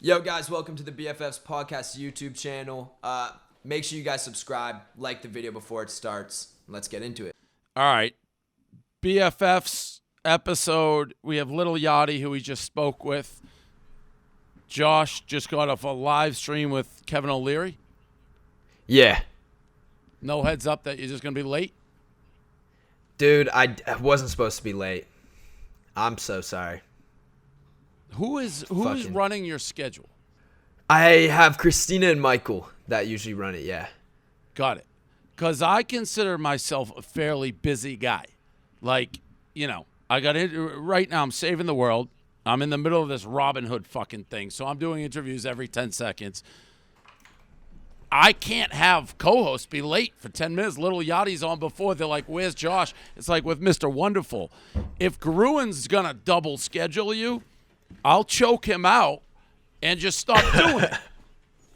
Yo, guys, welcome to the BFFs Podcast YouTube channel. Make sure you guys subscribe, like the video before it starts. Let's get into it. All right. BFFs episode. We have Lil Yachty, who we just spoke with. Josh just got off a live stream with Kevin O'Leary. Yeah. No heads up that you're just going to be late? Dude, I wasn't supposed to be late. I'm so sorry. Who is running your schedule? I have Christina and Michael that usually run it, yeah. Got it. Because I consider myself a fairly busy guy. Like, you know, I got it right now. I'm saving the world. I'm in the middle of this Robin Hood fucking thing. So I'm doing interviews every 10 seconds. I can't have co-hosts be late for 10 minutes. Lil Yachty's on before. They're like, where's Josh? It's like with Mr. Wonderful. If Gruen's going to double schedule you, I'll choke him out and just stop doing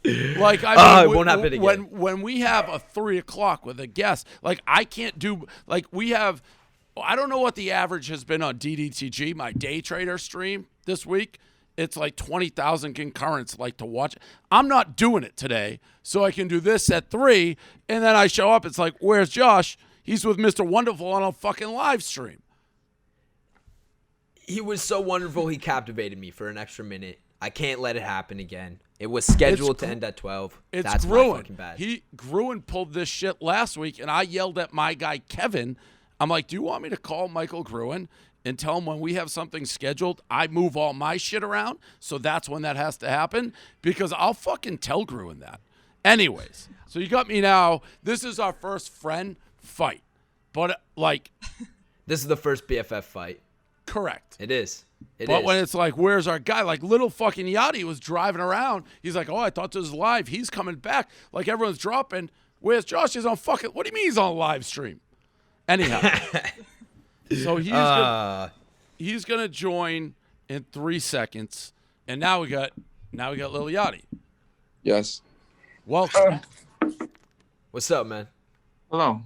it. Like, I mean, it won't happen again. When we have a 3 o'clock with a guest, like, I can't do, like, we have, I don't know what the average has been on DDTG, my day trader stream this week. It's like 20,000 concurrents like to watch. I'm not doing it today, so I can do this at 3, and then I show up. It's like, where's Josh? He's with Mr. Wonderful on a fucking live stream. He was so wonderful, he captivated me for an extra minute. I can't let it happen again. It was scheduled to end at 12. That's my fucking bad. Gruen pulled this shit last week, and I yelled at my guy, Kevin. I'm like, do you want me to call Michael Gruen and tell him when we have something scheduled, I move all my shit around, so that's when that has to happen? Because I'll fucking tell Gruen that. Anyways, so you got me now. This is our first friend fight. But, like... This is the first BFF fight. Correct. It is. But when it's like, where's our guy? Like, little fucking Yachty was driving around. He's like, oh, I thought this was live. He's coming back. Like, everyone's dropping. Where's Josh? He's on fucking... What do you mean he's on a live stream? Anyhow. So he's gonna join in 3 seconds. And now we got Lil Yachty. Yes. Welcome. What's up, man? Hello.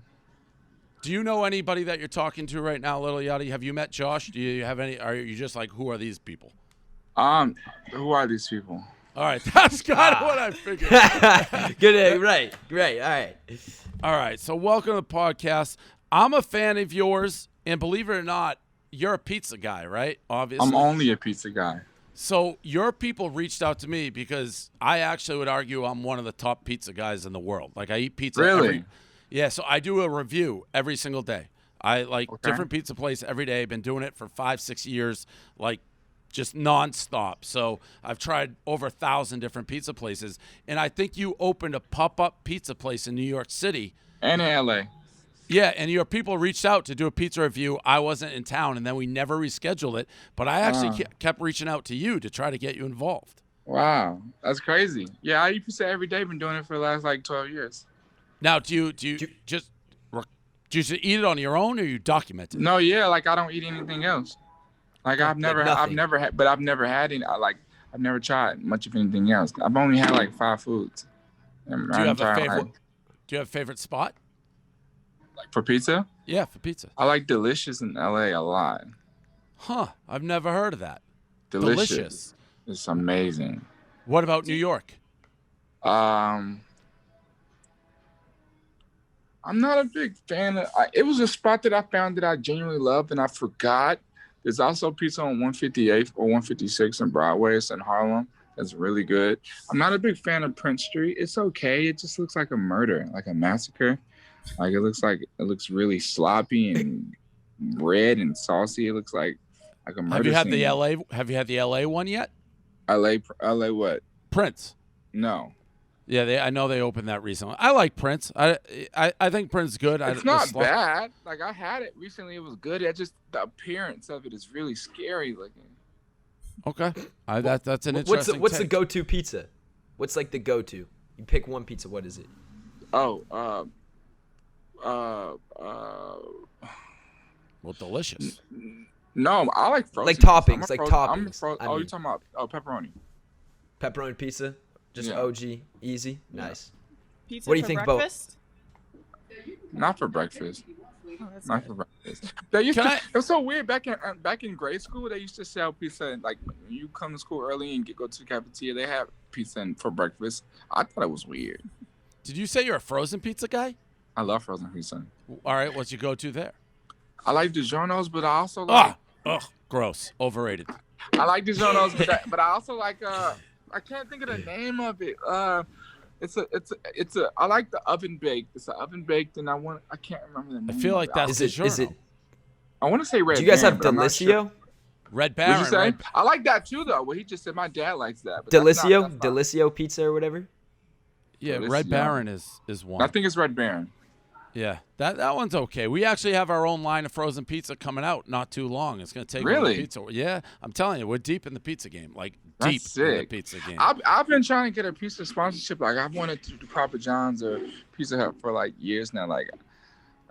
Do you know anybody that you're talking to right now, Lil Yachty? Have you met Josh? Do you have any? Are you just like, who are these people? Who are these people? All right, that's kind of what I figured. Good, right, all right. All right, so welcome to the podcast. I'm a fan of yours, and believe it or not, you're a pizza guy, right? Obviously. I'm only a pizza guy. So your people reached out to me because I actually would argue I'm one of the top pizza guys in the world. Like, I eat pizza Really? Yeah, so I do a review every single day. I like different pizza places every day. I've been doing it for 5-6 years, like just nonstop. So I've tried over 1,000 different pizza places. And I think you opened a pop-up pizza place in New York City. And in LA. Yeah, and your people reached out to do a pizza review. I wasn't in town, and then we never rescheduled it. But I actually kept reaching out to you to try to get you involved. Wow, that's crazy. Yeah, I eat pizza every day. Been doing it for the last like 12 years. Now, do you just eat it on your own, or you document it? No, yeah, like I don't eat anything else. Like I've never had any. I've never tried much of anything else. I've only had like 5 foods. Do you have a favorite? Do you have a favorite spot? Like for pizza? Yeah, for pizza. I like Delicious in LA a lot. Huh? I've never heard of that. Delicious. It's amazing. What about New York? I'm not a big fan of. It was a spot that I found that I genuinely loved, and I forgot. There's also pizza on 158th or 156 in Broadway. It's in Harlem. That's really good. I'm not a big fan of Prince Street. It's okay. It just looks like a murder, like a massacre. Like it looks really sloppy and red and saucy. It looks like a murder. Have you had the LA one yet? LA what? Prince. No. Yeah, I know they opened that recently. I like Prince. I think Prince is good. It's not bad. Like I had it recently. It was good. It just the appearance of it is really scary looking. Okay, that's an interesting. What's the go-to pizza? What's like the go-to? You pick one pizza. What is it? Oh, well, delicious. No, I like frozen. Like toppings, toppings. You're talking about pepperoni. Pepperoni pizza. Just OG, easy, nice. Pizza what do you for think breakfast? Not for breakfast. Oh, that's Not good. for breakfast. They used Can to. I- It was so weird back in grade school. They used to sell pizza. Like when you come to school early and go to the cafeteria, they have pizza for breakfast. I thought it was weird. Did you say you're a frozen pizza guy? I love frozen pizza. All right, what's your go-to there? I like DiGiorno's, but I also like. Gross, overrated. I like DiGiorno's, but I also like. I can't think of the name of it. It's a. I like the oven baked. It's an oven baked, and I can't remember the name. I feel like that's Is it? I want to say Red. Do you guys Baron, have but I'm not sure. Delicio? Red What'd Baron. you say? Red- I like that too, though. Well, he just said my dad likes that. But that's not- Delicio pizza or whatever. Yeah, Delicio. Red Baron is one. I think it's Red Baron. Yeah, that one's okay. We actually have our own line of frozen pizza coming out not too long. It's going to take over Really? the pizza. Yeah, I'm telling you, we're deep in the pizza game. Like That's deep in sick. the pizza game. I've been trying to get a pizza sponsorship. Like I've wanted to do Papa John's or Pizza Hut for like years now. Like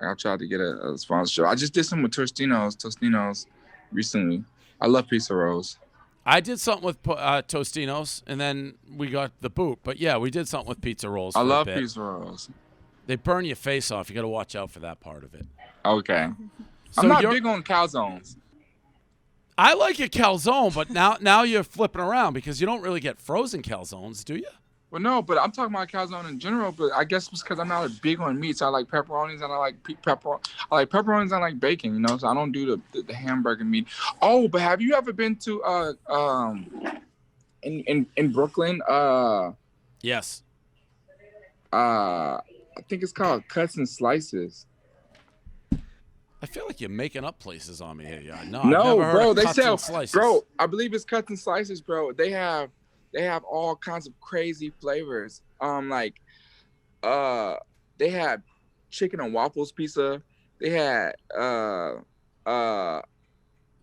I've tried to get a sponsorship. I just did some with Tostinos recently. I love pizza rolls. I did something with Tostinos, and then we got the boot. But yeah, we did something with pizza rolls. I for a love bit. pizza rolls. They burn your face off. You got to watch out for that part of it. Okay. So I'm not you're- big on calzones. I like a calzone, but now you're flipping around because you don't really get frozen calzones, do you? Well, no, but I'm talking about calzone in general. But I guess it's because I'm not big on meats. I like pepperonis and I like I like pepperonis and I like bacon. You know, so I don't do the hamburger meat. Oh, but have you ever been to in Brooklyn? Yes. I think it's called Cuts and Slices. I feel like you're making up places on me here. Yeah. No, No, I've never heard bro, of they Cuts sell, and Slices. bro. I believe it's Cuts and Slices, bro. They have all kinds of crazy flavors. They had chicken and waffles pizza. They had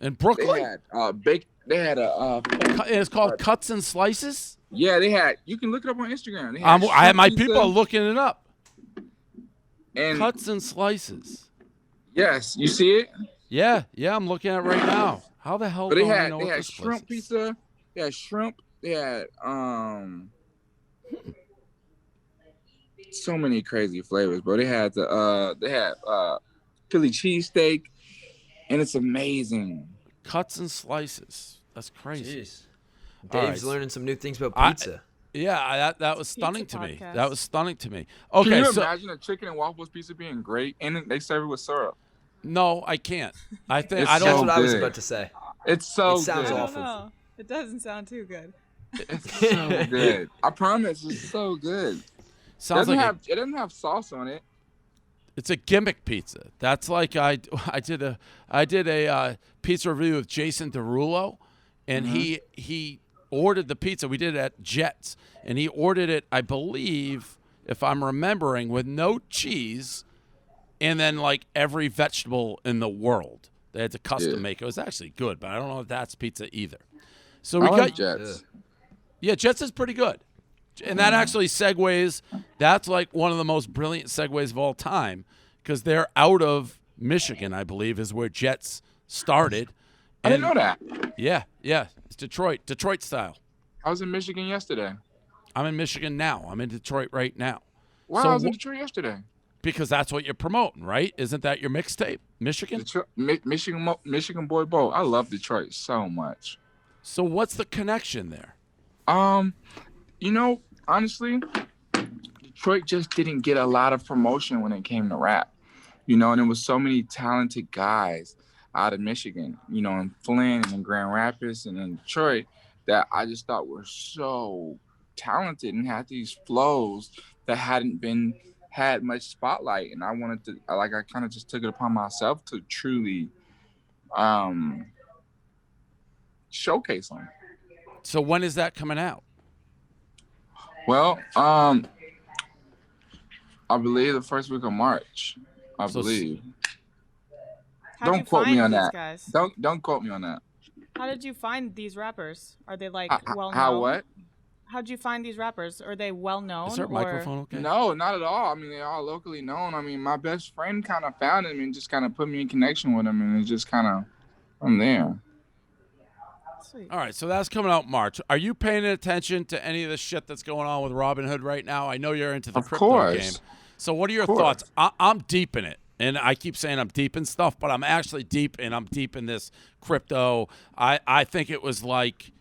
In Brooklyn? they had bake. They had a It's called Cuts and Slices? yeah. They had. You can look it up on Instagram. They had I have my shrimp people pizza are looking it up. and Cuts and Slices. yes, you see it. Yeah, I'm looking at it right now. How the hell But do they I had know they what had this place shrimp is? pizza. They had shrimp. They had so many crazy flavors, bro. They had Philly cheesesteak, and it's amazing. Cuts and Slices. That's crazy. Jeez. All Dave's right. learning some new things about I- pizza. Yeah, that was stunning Pizza to me. podcast. That was stunning to me. Can Okay, you so imagine a chicken and waffles pizza being great, and they serve it with syrup? no, I can't. I think It's I That's don't. so what I was good. about to say. It's so It sounds good. I awful. don't know. It doesn't sound too good. It's so good. I promise, it's so good. Sounds like It doesn't have sauce on it. it's a gimmick pizza. That's like I did a pizza review with Jason Derulo, and he ordered the pizza. We did it at Jets, and he ordered it, I believe, if I'm remembering, with no cheese, and then like every vegetable in the world. They had to custom make it. It was actually good, but I don't know if that's pizza either. So we I got like Jets. Yeah, Jets is pretty good. And that actually segues, that's like one of the most brilliant segues of all time because they're out of Michigan, I believe, is where Jets started. I didn't know that. Yeah. It's Detroit style. I was in Michigan yesterday. I'm in Michigan now. I'm in Detroit right now. Wow, So I was in wh- Detroit yesterday. Because that's what you're promoting, right? Isn't that your mixtape, Michigan? Detroit, Michigan Boy Bowl. I love Detroit so much. So what's the connection there? Honestly, Detroit just didn't get a lot of promotion when it came to rap. And there was so many talented guys out of Michigan, in Flint and in Grand Rapids and in Detroit that I just thought were so talented and had these flows that hadn't had much spotlight. And I wanted to, I kind of just took it upon myself to truly showcase them. So when is that coming out? Well, I believe the first week of March. I So believe. How'd Don't you quote me find on these that. Guys? Don't quote me on that. How did you find these rappers? Are they like well known? How what? How'd you find these rappers? Are they well known? Is there a microphone okay? No, not at all. I mean, they're all locally known. I mean, my best friend kind of found him and just kind of put me in connection with him, and it's just kind of from there. Sweet. All right, so that's coming out March. Are you paying attention to any of the shit that's going on with Robinhood right now? I know you're into the Of crypto course. game. So what are your Of course. thoughts? I'm deep in it. And I keep saying I'm deep in stuff, but I'm actually deep, and I'm deep in this crypto. I think it was like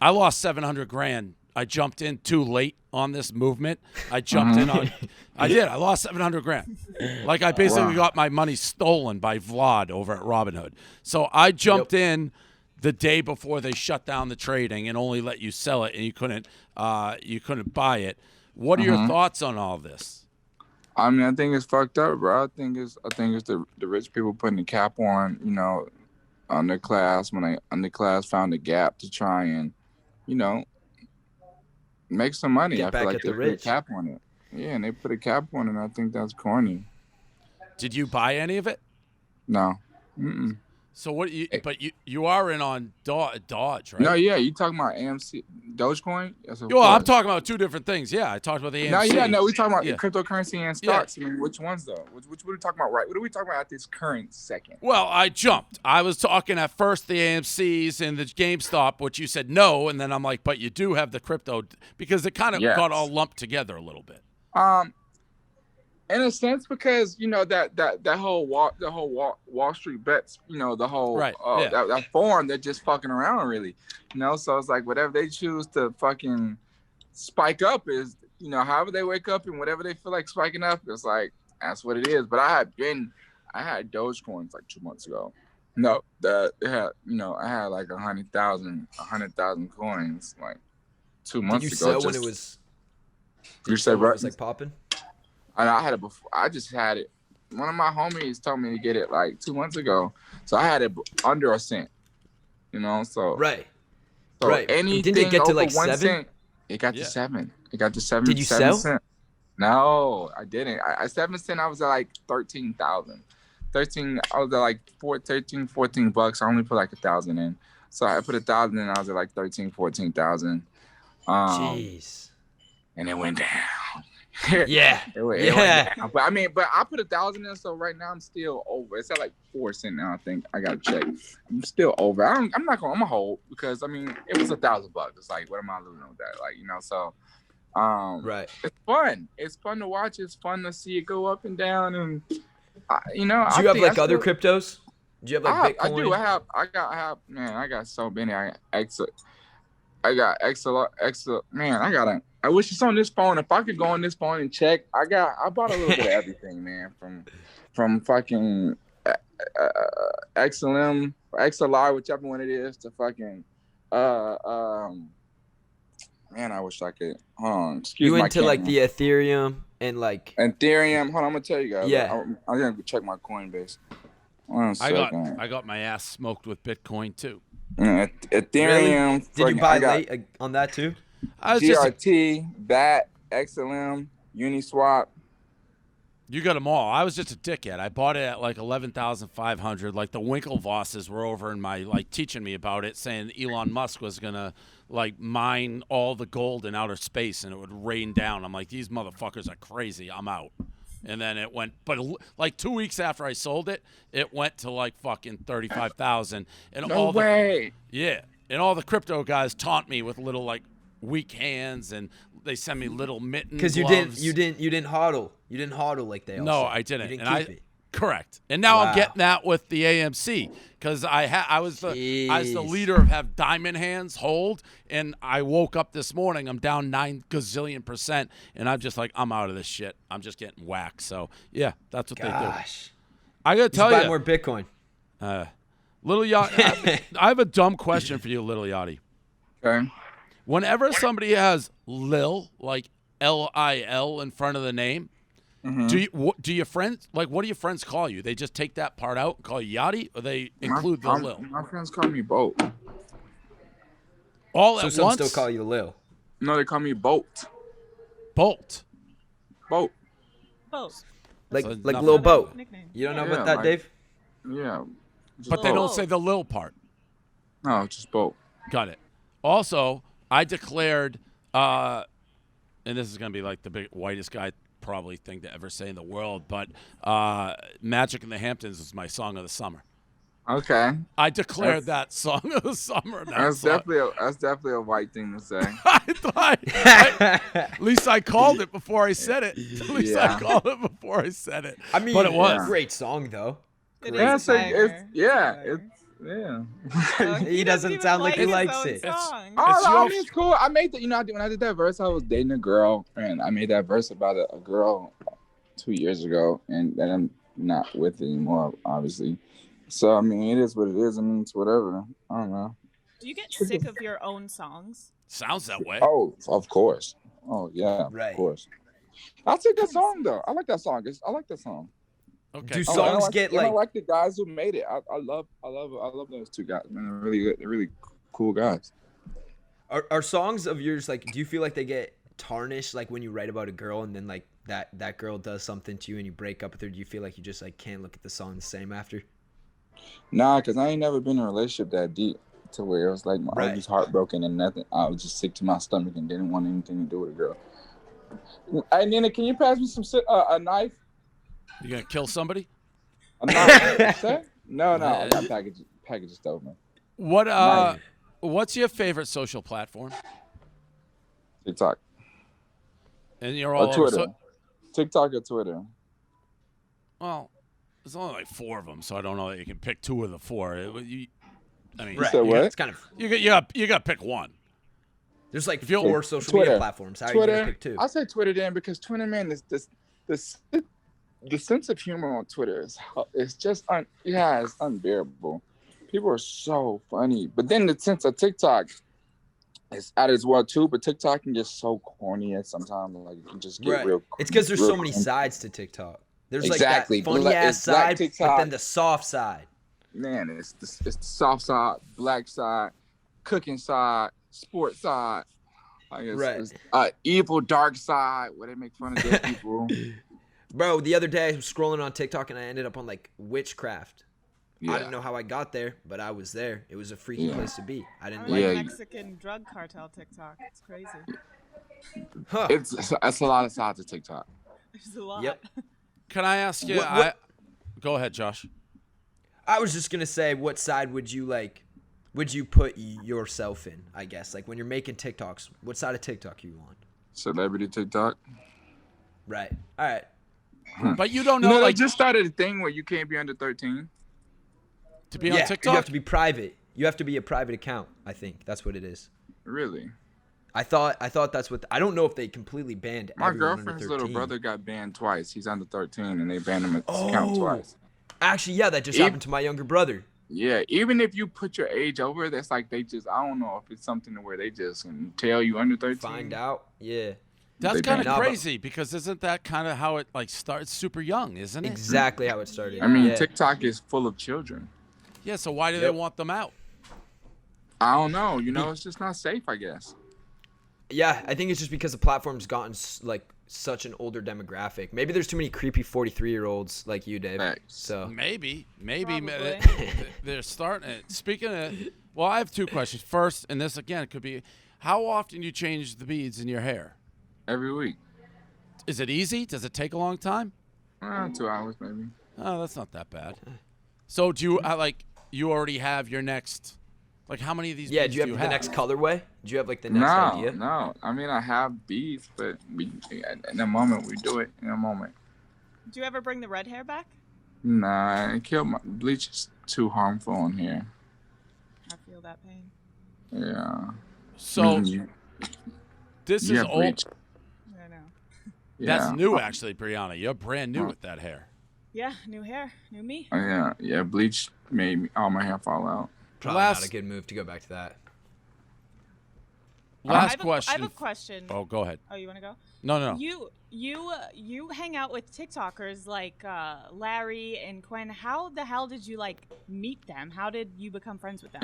I lost 700 grand. I jumped in too late on this movement. I jumped in on I did. I lost 700 grand. Like I basically got my money stolen by Vlad over at Robinhood. So I jumped in the day before they shut down the trading and only let you sell it, and you couldn't buy it. What are your thoughts on all this? I mean, I think it's fucked up, bro. I think it's the rich people putting the cap on, you know, underclass when underclass found a gap to try and, you know, make some money. Get I back feel like at they the put a rich. cap on it. Yeah, and they put a cap on it. And I think that's corny. Did you buy any of it? No. Mm-mm. So what? But you are in on Dodge, right? No, yeah, you talking about AMC, Dogecoin? Yes, of Yo, I'm course. talking about two different things. Yeah, I talked about the AMC. No, we talking about Yeah. cryptocurrency and stocks. I mean, which ones though? Which what are we talking about? Right? What are we talking about at this current second? Well, I jumped. I was talking at first the AMCs and the GameStop, which you said no, and then I'm like, but you do have the crypto because it kind of got all lumped together a little bit. In a sense, because you know that whole Wall Street bets, you know, the whole that forum, they're just fucking around, really, you know. So it's like whatever they choose to fucking spike up is, you know, however they wake up and whatever they feel like spiking up, it's like that's what it is. But I had Dogecoins like 2 months ago. No, I had like 100,000 coins like 2 months ago. Did you sell when it was? You said right? It was like popping. And I had it before. I just had it. One of my homies told me to get it like 2 months ago, so I had it under a cent. You know, so right. Anything Didn't it get to like 1 7? cent, it got to 7. It got to 7. Did you 7 sell? Cent. No, I didn't. I 7 cent. I was at like 13,000. 13. I was at like 14 bucks. I only put like 1,000 in. So I put 1,000 in. I was at like 14,000. Jeez. And it went down. Yeah. It went down. But I put 1,000 in, so right now I'm still over. It's at like 4 cents now. I think I gotta check. I'm still over. I'm gonna hold because I mean it was $1,000 bucks. It's like what am I losing with that? Like, you know, so right. It's fun. It's fun to watch. It's fun to see it go up and down. And you know, Do you have like other cryptos? Do you have like Bitcoin? I do. I got so many. I got Excel. Man, I wish it's on this phone. If I could go on this phone and check, I bought a little bit of everything, man. From fucking XLM or XLR, whichever one it is, to fucking man, I wish I could. Hold on, excuse me. You into like the Ethereum and like Ethereum? Hold on, I'm gonna tell you guys. Yeah. I'm gonna check my Coinbase. I got my ass smoked with Bitcoin too. Ethereum. Really? Did you buy late on that too? GRT, BAT, XLM, Uniswap. You got them all. I was just a dickhead. I bought it at like 11,500. Like the Winklevosses were over in my teaching me about it, saying Elon Musk was gonna like mine all the gold in outer space and it would rain down. I'm like, these motherfuckers are crazy. I'm out. And then it went, but like 2 weeks after I sold it, it went to like fucking 35,000. And no way. And all the crypto guys taunt me with little like weak hands, and they send me little mitten because you didn't hodl. You didn't hodl like they all No, say. I didn't. You didn't and keep it. Correct. And now I'm getting that with the AMC because I was the leader of have diamond hands hold, and I woke up this morning. I'm down 9 gazillion%, and I'm just like, I'm out of this shit. I'm just getting whacked. So yeah, that's what they do. I gotta tell you, buy more Bitcoin. Lil Yachty. I have a dumb question for you, Lil Yachty. Okay. Whenever somebody has Lil, like LIL in front of the name, do your friends what do your friends call you? They just take that part out and call you Yachty, or they include the Lil? My friends call me Boat. All so at some once? still call you Lil. No, they call me Boat. Bolt. Boat. Both. Like So like nothing- Lil Boat. Nickname. You don't know Yeah, about that, like- Dave? Yeah. But they Bolt. don't say the Lil part. No, just Boat. Got it. Also, I declared, and this is going to be like the big whitest guy probably thing to ever say in the world, but Magic in the Hamptons is my song of the summer. Okay. I declared that song of the summer. That's definitely a white thing to say. I thought, at least I called it before I said it. At least I called it before I said it. I mean, but it was a great song though. It Yeah, is a banger. yeah. He doesn't sound like he likes it. Oh, I mean, it's cool. I made when I did that verse, I was dating a girl, and I made that verse about a girl 2 years ago, and I'm not with it anymore, obviously. So, I mean, it is what it is, and it's whatever. I don't know. Do you get sick of your own songs? Sounds that way. Oh, of course. Oh, yeah, Right. of course. That's a good song, though. I like that song. I like that song. Okay. Do songs get I like the guys who made it. I love those two guys, man. They're really good. They're really cool guys. Are songs of yours like? Do you feel like they get tarnished like when you write about a girl and then like that girl does something to you and you break up with her? Do you feel like you just like can't look at the song the same after? Nah, because I ain't never been in a relationship that deep to where it was like I was just heartbroken and nothing. I was just sick to my stomach and didn't want anything to do with a girl. Hey, Nina, can you pass me a knife? You gonna kill somebody? A knife? No, I got package of stuff, man. What's your favorite social platform? TikTok. And you're all or Twitter. TikTok or Twitter. Well, there's only like 4 of them, so I don't know that you can pick 2 of the 4. I mean, you said what? It's kind of you got to pick one. There's like 4 social Twitter. media platforms. How are you gonna pick 2? I'll say Twitter then, because Twitter, man, the sense of humor on Twitter is just it's unbearable. People are so funny, but then the sense of TikTok is at as well too. But TikTok can get so corny at sometimes, like you can just get real. It's because there's so many sides to TikTok. There's like that funny ass side, but then the soft side. Man, it's the soft side, black side, cooking side, sports side. Like it's evil dark side where they make fun of dead people. Bro, the other day I was scrolling on TikTok and I ended up on like witchcraft. I didn't know how I got there, but I was there. It was a freaky place to be. I didn't like Mexican drug cartel TikTok. It's crazy. Huh. It's a lot of sides of TikTok. There's a lot. Yep. Can I ask you? Go ahead, Josh. I was just gonna say, what side would you like? Would you put yourself in? I guess like when you're making TikToks, what side of TikTok are you on? Celebrity TikTok. Right. All right. But you don't know. No, like they just started a thing where you can't be under 13. To be on TikTok, you have to be private. You have to be a private account. I think that's what it is. Really? I thought that's what. I don't know if they completely banned. My everyone girlfriend's under 13. little brother got banned twice. He's under 13, and they banned him at his account twice. Actually, yeah, that just happened to my younger brother. Yeah, even if you put your age over, that's like they just. I don't know if it's something where they just can tell you under 13. Find out. Yeah. That's kind of crazy because isn't that kind of how it like starts super young, isn't it? Exactly how it started. I mean, TikTok is full of children. Yeah, so why do they want them out? I don't know. You know, it's just not safe, I guess. Yeah, I think it's just because the platform's gotten like such an older demographic. Maybe there's too many creepy 43-year-olds like you, Dave. Thanks. So maybe Probably. they're starting it. Speaking of, well, I have 2 questions. First, and this again could be, how often do you change the beads in your hair? Every week. Is it easy? Does it take a long time? 2 hours maybe. Oh, that's not that bad. So do you you already have your next? Like how many of these? yeah, beads do you have the next colorway? Do you have like the next idea? No. I mean, I have beads, but in a moment we do it. In a moment. Do you ever bring the red hair back? Nah, it killed my bleach is too harmful on here. I feel that pain. Yeah. So this is old. Bleach. I know. That's Yeah. new, actually, Brianna. You're brand new with that hair. Yeah, new hair, new me. Yeah. Bleach made all my hair fall out. Probably not a good move to go back to that. Last question. I have a question. Oh, go ahead. Oh, you want to go? No. You hang out with TikTokers like Larry and Quinn. How the hell did you like meet them? How did you become friends with them?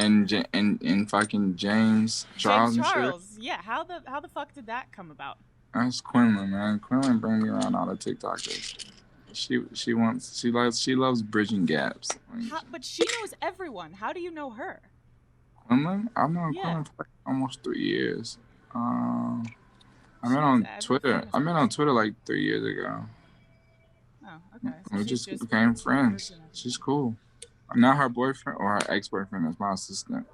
And fucking James Charles and shit. Yeah. How the fuck did that come about? That's Quinlan, man. Quinlan bring me around all the TikTokers. She loves bridging gaps. But she knows everyone. How do you know her? Quinlan? I've known Quinlan for like almost 3 years. I met on Twitter like 3 years ago. Oh, okay. So we just became friends. She's cool. Not her boyfriend or her ex-boyfriend. It's my assistant.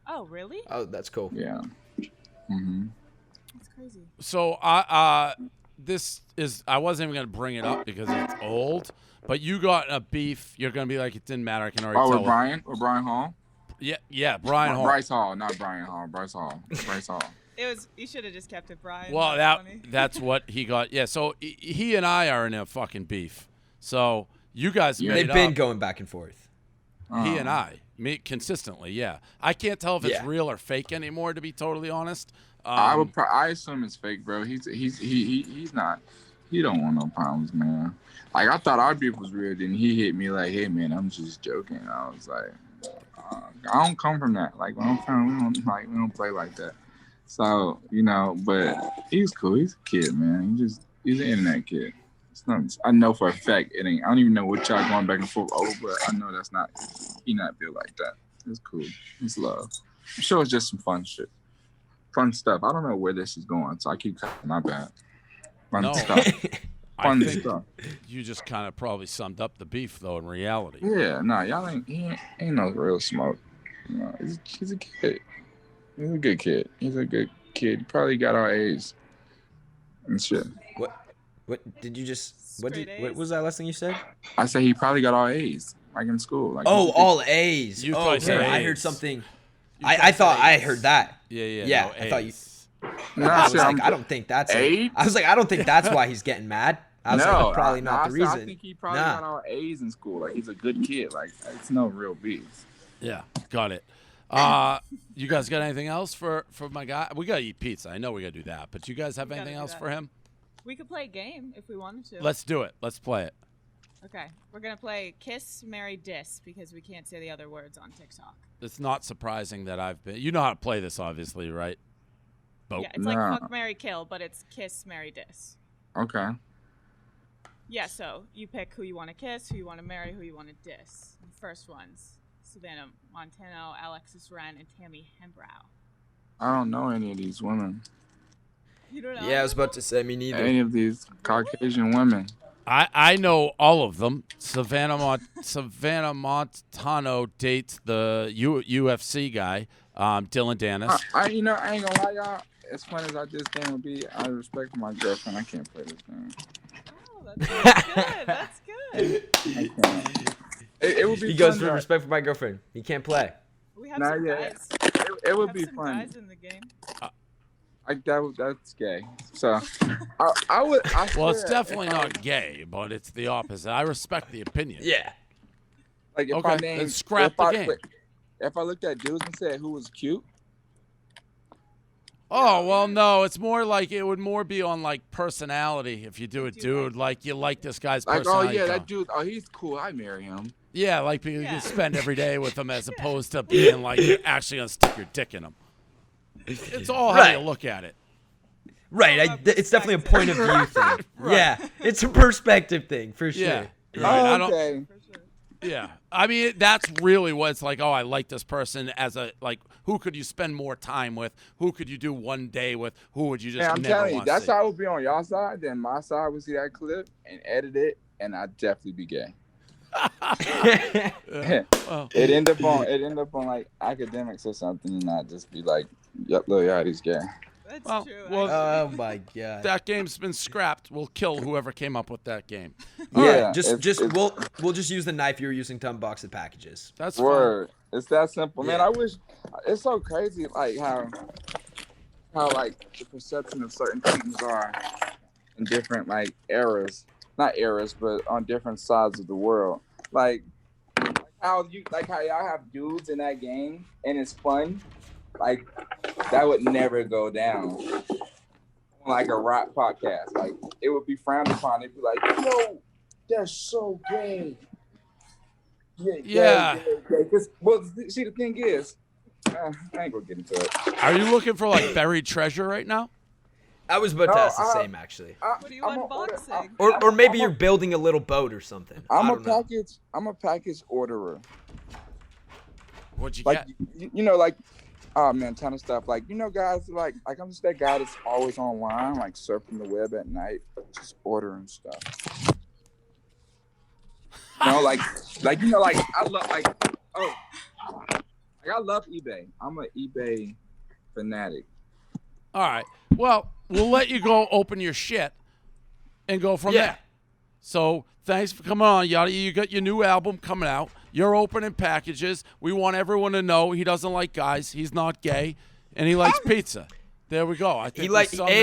Oh, really? Oh, that's cool. Yeah. Mm-hmm. That's crazy. So this is I wasn't even gonna bring it up because it's old. But you got a beef. You're gonna be like, it didn't matter. I can already Oh, tell. with Brian? With Brian Hall? Yeah, Brian Hall. Bryce Hall, not Brian Hall. Bryce Hall. Bryce Hall. It was. You should have just kept it, Brian. Well, That's funny. that's what he got. Yeah. So he and I are in a fucking beef. So you guys made They've up. been going back and forth. He and I, me consistently. Yeah. I can't tell if it's Yeah. real or fake anymore. To be totally honest. I assume it's fake, bro. He's not. He don't want no problems, man. Like, I thought our beef was real. Then he hit me like, "Hey, man, I'm just joking." I was like, I don't come from that. Like, we don't play like that. So, but he's cool. He's a kid, man. He's an internet kid. It's not, I know for a fact it ain't. I don't even know what y'all going back and forth over, but I know that's not. He not built like that. It's cool. It's love. I'm sure it's just some fun shit, fun stuff. I don't know where this is going, so I keep cutting. My bad. Fun stuff. I think you just kind of probably summed up the beef, though, in reality. Yeah, nah, y'all ain't no real smoke. He's a kid. He's a good kid. He's a good kid. He probably got our A's and shit. What did you just? What Straight was that last thing you said? I said he probably got all's, like in school. Like, Oh, all A's. You Oh, probably okay. said I A's. heard something. You I probably thought said I A's. heard that. Yeah. Yeah, No, I thought you. A's. No, I was shit, like, I don't think that's it. A? I was like, I don't think that's why he's getting mad. I was like, probably not the reason. I think he probably got all A's in school. Like, he's a good kid. Like, it's no real beef. Yeah, got it. You guys got anything else for my guy? We gotta eat pizza. I know we gotta do that. But you guys have We gotta anything do else that. for him? We could play a game if we wanted to. Let's do it. Let's play it. Okay, we're gonna play Kiss, Marry, Diss because we can't say the other words on TikTok. It's not surprising that I've been. You know how to play this, obviously, right? But Yeah, it's like fuck, marry, kill, but it's Kiss, Marry, Diss. Okay. Yeah, so you pick who you want to kiss, who you want to marry, who you want to diss. The first ones: Savannah Montano, Alexis Wren, and Tammy Hembrow. I don't know any of these women. You don't know? Yeah, I was about to say me neither. Any of these Caucasian women. I know all of them. Savannah Montano dates the UFC guy, Dylan Dennis. I ain't gonna lie, y'all. As fun as I just game would be, I respect my girlfriend. I can't play this game. Oh, that's good. That's good. I can't. It would be. He goes fun, for though. respect for my girlfriend. He can't play. We have Not some yet. guys. It would We be have some fun. guys in the game. That's gay. So I would. Well, it's swear, definitely if I- not gay, but it's the opposite. I respect the opinion. Yeah. Like if Okay, I named, then scrap the game. If I looked at dudes and said who was cute, Oh, well, no. It's more like it would more be on like personality if you do a Do dude. Like you like this guy's like, oh personality. yeah, that dude, oh he's cool, I marry him. Yeah, like you Yeah. can spend every day with him as opposed to being like you're actually gonna stick your dick in him. It's all how Right. you look at it. Right. It's definitely a point of view thing. Yeah. It's a perspective thing for sure. Yeah. Yeah. Right. I Oh, don't. okay. For sure. Yeah, I mean that's really what it's like. Oh, I like this person as a like. Who could you spend more time with? Who could you do one day with? Who would you just Man, I'm never telling you, want to that's see? how I would be on y'all side. Then my side would see that clip and edit it, and I'd definitely be gay. Well, It end up on like academics or something, and I'd just be like, "Yep, Lil Yachty's gay." That's Well, true. well, actually. Oh my god. that game's been scrapped. We'll kill whoever came up with that game. Yeah, We'll just use the knife you were using to unbox the packages. That's fine. Word. It's that simple, man. Yeah. I wish. It's so crazy, like how like the perception of certain things are in different like eras, not eras, but on different sides of the world. Like how y'all have dudes in that game and it's fun. Like that would never go down on like a rock podcast. Like it would be frowned upon. It'd be like, yo, that's so gay. Yeah. 'Cause, well, see, the thing is, I ain't gonna get into it. Are you looking for like buried treasure right now? I was about to No, ask the same actually. What are you unboxing? Or maybe you're building a little boat or something. I'm I a don't know. package. I'm a package orderer. What'd you Like get? you know, like oh man, ton of stuff. Like guys, like I'm just that guy that's always online, like surfing the web at night, just ordering stuff. No, like you know, like I love I love eBay. I'm an eBay fanatic. All right. Well, we'll let you go open your shit and go from there. So thanks for coming on, Yachty. You got your new album coming out. You're opening packages. We want everyone to know he doesn't like guys. He's not gay, and he likes pizza. There we go. I think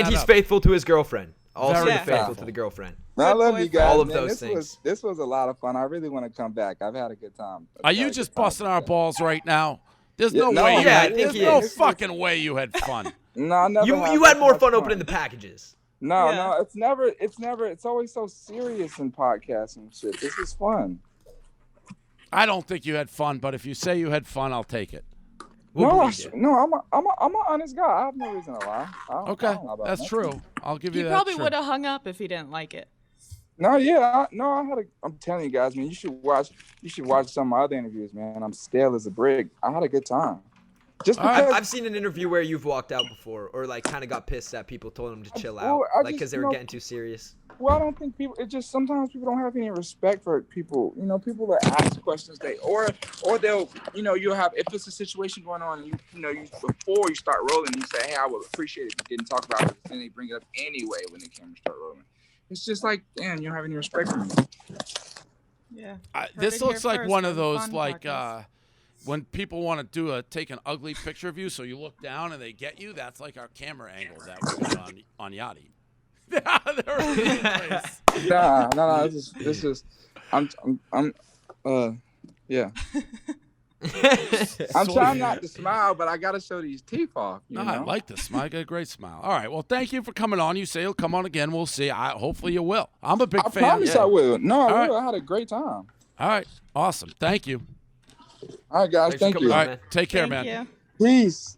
he's faithful to his girlfriend. Also Very faithful to the girlfriend. I love you guys. All of man. those things. This was a lot of fun. I really want to come back. I've had a good time. Are you just busting our balls right now? There's no no, way. yeah, I think there's no fucking way you had fun. No, I never. You had more fun opening the packages. No, it's never. It's always so serious in podcasts and shit. This is fun. I don't think you had fun, but if you say you had fun, I'll take it. I'm an honest guy. I have no reason to lie. Okay, I don't lie about that's nothing. true. I'll give you He that. probably would have hung up if he didn't like it. No, yeah, I'm telling you guys, man. You should watch some of my other interviews, man. I'm stale as a brick. I had a good time. Just because I've seen an interview where you've walked out before, or like kind of got pissed that people told him to chill out, like because they were getting too serious. Well, I don't think people. It's just sometimes people don't have any respect for people. You know, people that ask questions, or they'll, you know, you'll have, if it's a situation going on, you before you start rolling, you say, hey, I would appreciate it if you didn't talk about it. Then they bring it up anyway when the cameras start rolling. It's just like, damn, you don't have any respect for me. Yeah. This looks like one of those like when people want to take an ugly picture of you, so you look down and they get you. That's like our camera angles that we got on Yachty. They're really nice. No. This is. Yeah. I'm trying not to smile, but I gotta show these teeth off. You know? I like the smile. You got a great smile. All right. Well, thank you for coming on. You say you'll come on again. We'll see. Hopefully you will. I'm a big fan. I promise I will. No, I will. Right. I had a great time. All right. Awesome. Thank you. All right, guys. Thank you. All right. Take care, man. You. Peace.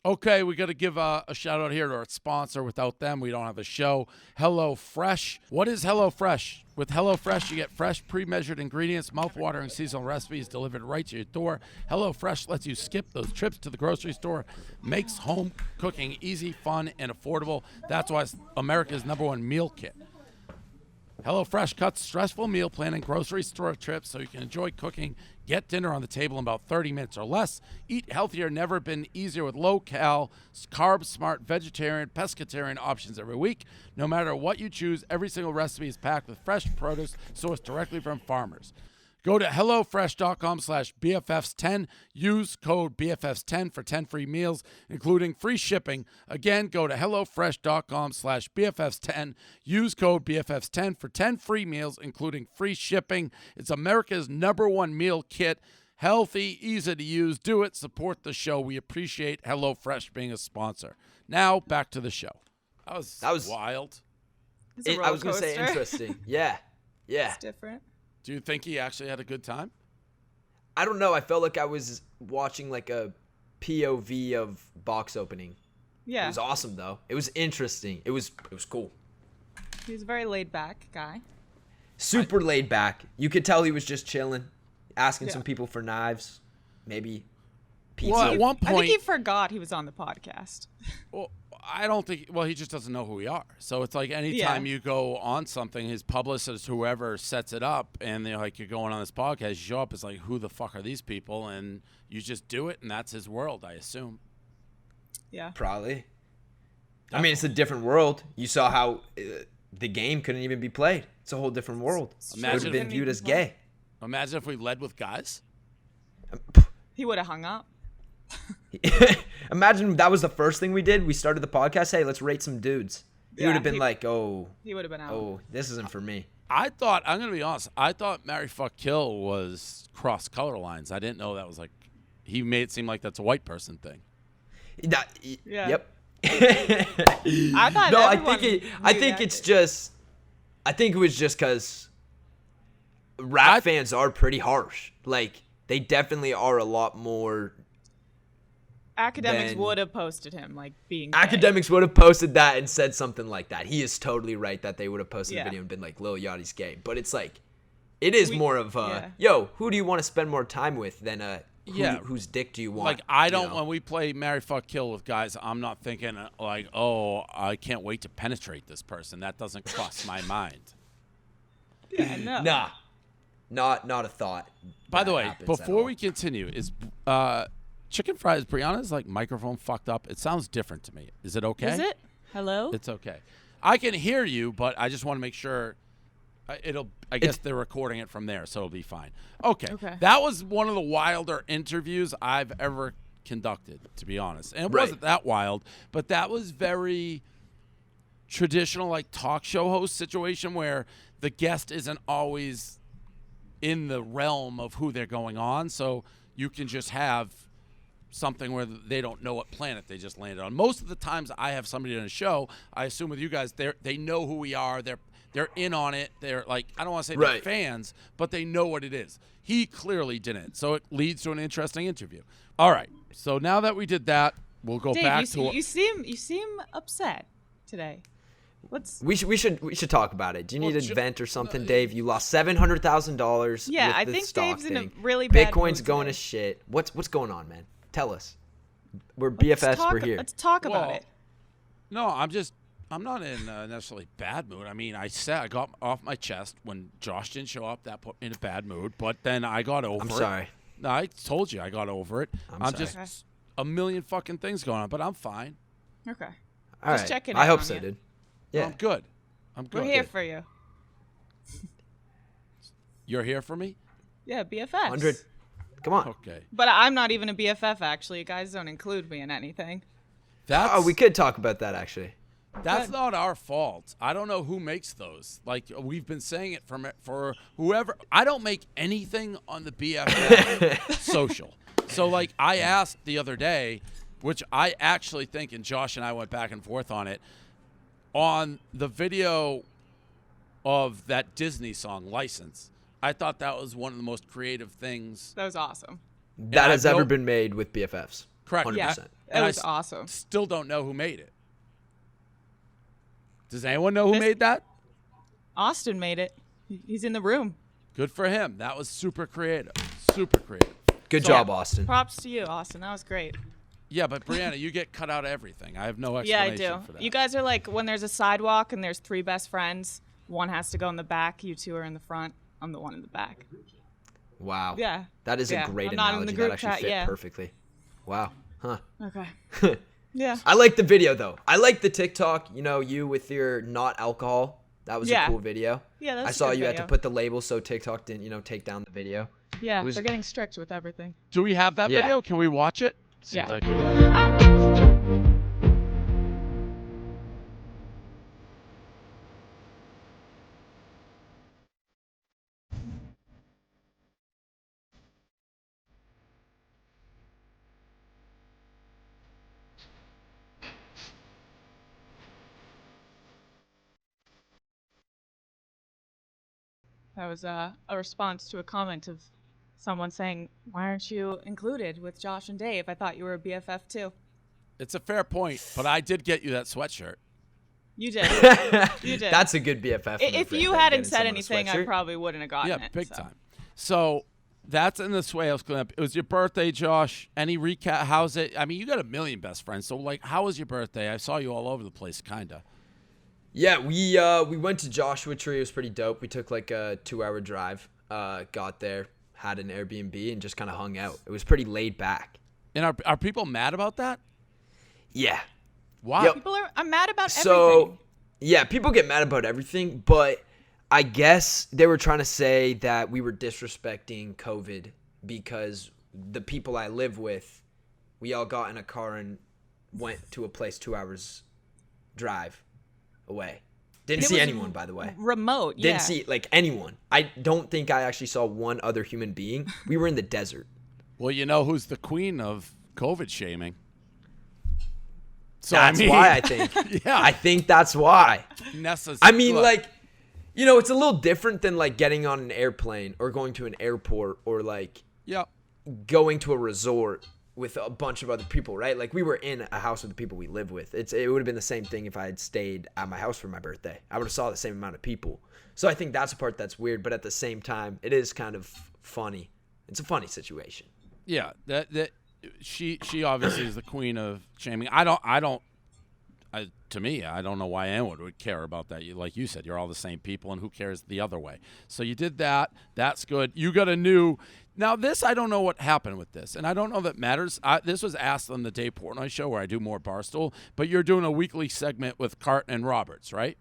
Okay, we got to give a shout out here to our sponsor. Without them, we don't have a show. HelloFresh. What is HelloFresh? With HelloFresh, you get fresh, pre-measured ingredients, mouth-watering seasonal recipes delivered right to your door. HelloFresh lets you skip those trips to the grocery store, makes home cooking easy, fun, and affordable. That's why it's America's #1 meal kit. HelloFresh cuts stressful meal planning, grocery store trips, so you can enjoy cooking. Get dinner on the table in about 30 minutes or less. Eat healthier, never been easier with low-cal, carb-smart, vegetarian, pescatarian options every week. No matter what you choose, every single recipe is packed with fresh produce sourced directly from farmers. Go to HelloFresh.com/BFFs10. Use code BFFs10 for 10 free meals, including free shipping. Again, go to HelloFresh.com/BFFs10. Use code BFFs10 for 10 free meals, including free shipping. It's America's #1 meal kit. Healthy, easy to use. Do it. Support the show. We appreciate HelloFresh being a sponsor. Now, back to the show. That was wild. I was going to say interesting. Yeah. It's different. Do you think he actually had a good time? I don't know. I felt like I was watching like a POV of box opening. Yeah. It was awesome though. It was interesting. It was cool. He was a very laid back guy. Super laid back. You could tell he was just chilling, asking some people for knives, maybe pizza. Well, at one point, I think he forgot he was on the podcast. Well, I don't think. Well, he just doesn't know who we are. So it's like anytime you go on something, his publicist, whoever sets it up, and they're like, "You're going on this podcast." You show up, it's like, "Who the fuck are these people?" And you just do it, and that's his world, I assume. Yeah. Probably. I mean, it's a different world. You saw how the game couldn't even be played. It's a whole different world. It would have been viewed as gay. Imagine if we led with guys. He would have hung up. Imagine that was the first thing we did. We started the podcast. Hey, let's rate some dudes. He would have been like, oh. He would have been out. Oh, this isn't for me. I'm going to be honest. I thought Marry, Fuck, Kill was cross color lines. I didn't know that was like, he made it seem like that's a white person thing. Yep. I thought no, I think it's just, I think it was just because rap fans are pretty harsh. Like, they definitely are a lot more. Academics would have posted him like being gay. Academics would have posted that and said something like that. He is totally right that they would have posted a video and been like, Lil Yachty's gay. But it's like, it is more of yo, who do you want to spend more time with than whose dick do you want? Like, I don't, when we play Marry, Fuck, Kill with guys, I'm not thinking like, oh, I can't wait to penetrate this person. That doesn't cross my mind. Yeah, no. Not a thought. By the way, before we continue, is chicken fries Brianna's like microphone fucked up? It sounds different to me. Is it okay? Is it? Hello? It's okay. I can hear you, but I just want to make sure I guess they're recording it from there, so it'll be fine. Okay. That was one of the wilder interviews I've ever conducted, to be honest. And it wasn't that wild, but that was very traditional, like talk show host situation where the guest isn't always in the realm of who they're going on, so you can just have something where they don't know what planet they just landed on. Most of the times I have somebody on a show, I assume with you guys, they know who we are, they're in on it, they're like, I don't want to say they're fans, but they know what it is. He clearly didn't, so it leads to an interesting interview. All right, so now that we did that, we'll go Dave, back you seem upset today. We should talk about it. Do you need a vent or something, Dave? You lost $700,000. Yeah, with I the think stock Dave's thing. in a really bad Bitcoin's mood going today. to shit. What's going on, man? Tell us. We're BFFs. We're here. Let's talk about it. No, I'm not in necessarily bad mood. I mean, I got off my chest when Josh didn't show up. That put me in a bad mood. But then I got over it. I'm sorry. No, I told you I got over it. I'm sorry. just a million fucking things going on, but I'm fine. Okay. All Just right. checking I in hope on so, you. dude. Yeah. I'm good. We're here for you. You're here for me? Yeah, BFFs. 100. Come on. Okay. But I'm not even a BFF, actually. You guys don't include me in anything. We could talk about that, actually. That's not our fault. I don't know who makes those. Like, we've been saying it for whoever. I don't make anything on the BFF social. So, like, I asked the other day, which I actually think, and Josh and I went back and forth on it, on the video of that Disney song, License. I thought that was one of the most creative things That was awesome. That has ever been made with BFFs. Correct. 100%. Yeah, that was awesome. Still don't know who made it. Does anyone know who made that? Austin made it. He's in the room. Good for him. That was super creative. Super creative. Good job, Austin. Props to you, Austin. That was great. Yeah, but Brianna, you get cut out of everything. I have no Yeah, I explanation do. for that. You guys are like when there's a sidewalk and there's three best friends. One has to go in the back. You two are in the front. I'm the one in the back. Wow. Yeah. That is a great I'm not in analogy. the group That actually chat, fit yeah. perfectly. Wow. Huh. Okay. Yeah. I like the video, though. I like the TikTok, you with your not alcohol. That was a cool video. Yeah, that's I saw a good you had video. to put the label so TikTok didn't, take down the video. Yeah, was- they're getting strict with everything. Do we have that Yeah. video? Can we watch it? Yeah. Seems like That was a response to a comment of someone saying, "Why aren't you included with Josh and Dave? I thought you were a BFF too." It's a fair point, but I did get you that sweatshirt. You did. You did. That's a good BFF. If you hadn't said anything, I probably wouldn't have gotten Yeah, it. big so. time. So that's in the Swales cleanup. It was your birthday, Josh. Any recap? How's it? I mean, you got a million best friends. So, like, how was your birthday? I saw you all over the place, kind of. Yeah, we went to Joshua Tree. It was pretty dope. We took like a 2-hour drive. Got there, had an Airbnb, and just kind of hung out. It was pretty laid back. And are people mad about that? Yeah. Why? Yep. I'm mad about So, everything. yeah, people get mad about everything, but I guess they were trying to say that we were disrespecting COVID because the people I live with, we all got in a car and went to a place 2 hours drive away. Didn't It see was anyone, by the way. Remote. Didn't see, like, anyone. I don't think I actually saw one other human being. We were in the desert. Well, you know who's the queen of COVID shaming? So, That's why I think. Yeah. I think that's why. Nessa's. I mean, look, like, it's a little different than, like, getting on an airplane or going to an airport or, like, Yeah. going to a resort with a bunch of other people, right? Like, we were in a house with the people we live with. It would have been the same thing if I had stayed at my house for my birthday. I would have saw the same amount of people. So I think that's a part that's weird, but at the same time, it is kind of funny. It's a funny situation. Yeah. That she obviously is the queen of shaming. I don't to me, I don't know why anyone would care about that. Like you said, you're all the same people, and who cares the other way? So you did that. That's good. You got a new. Now this, I don't know what happened with this, and I don't know that matters. This was asked on the Dave Portnoy show where I do more Barstool, but you're doing a weekly segment with Carton and Roberts, right?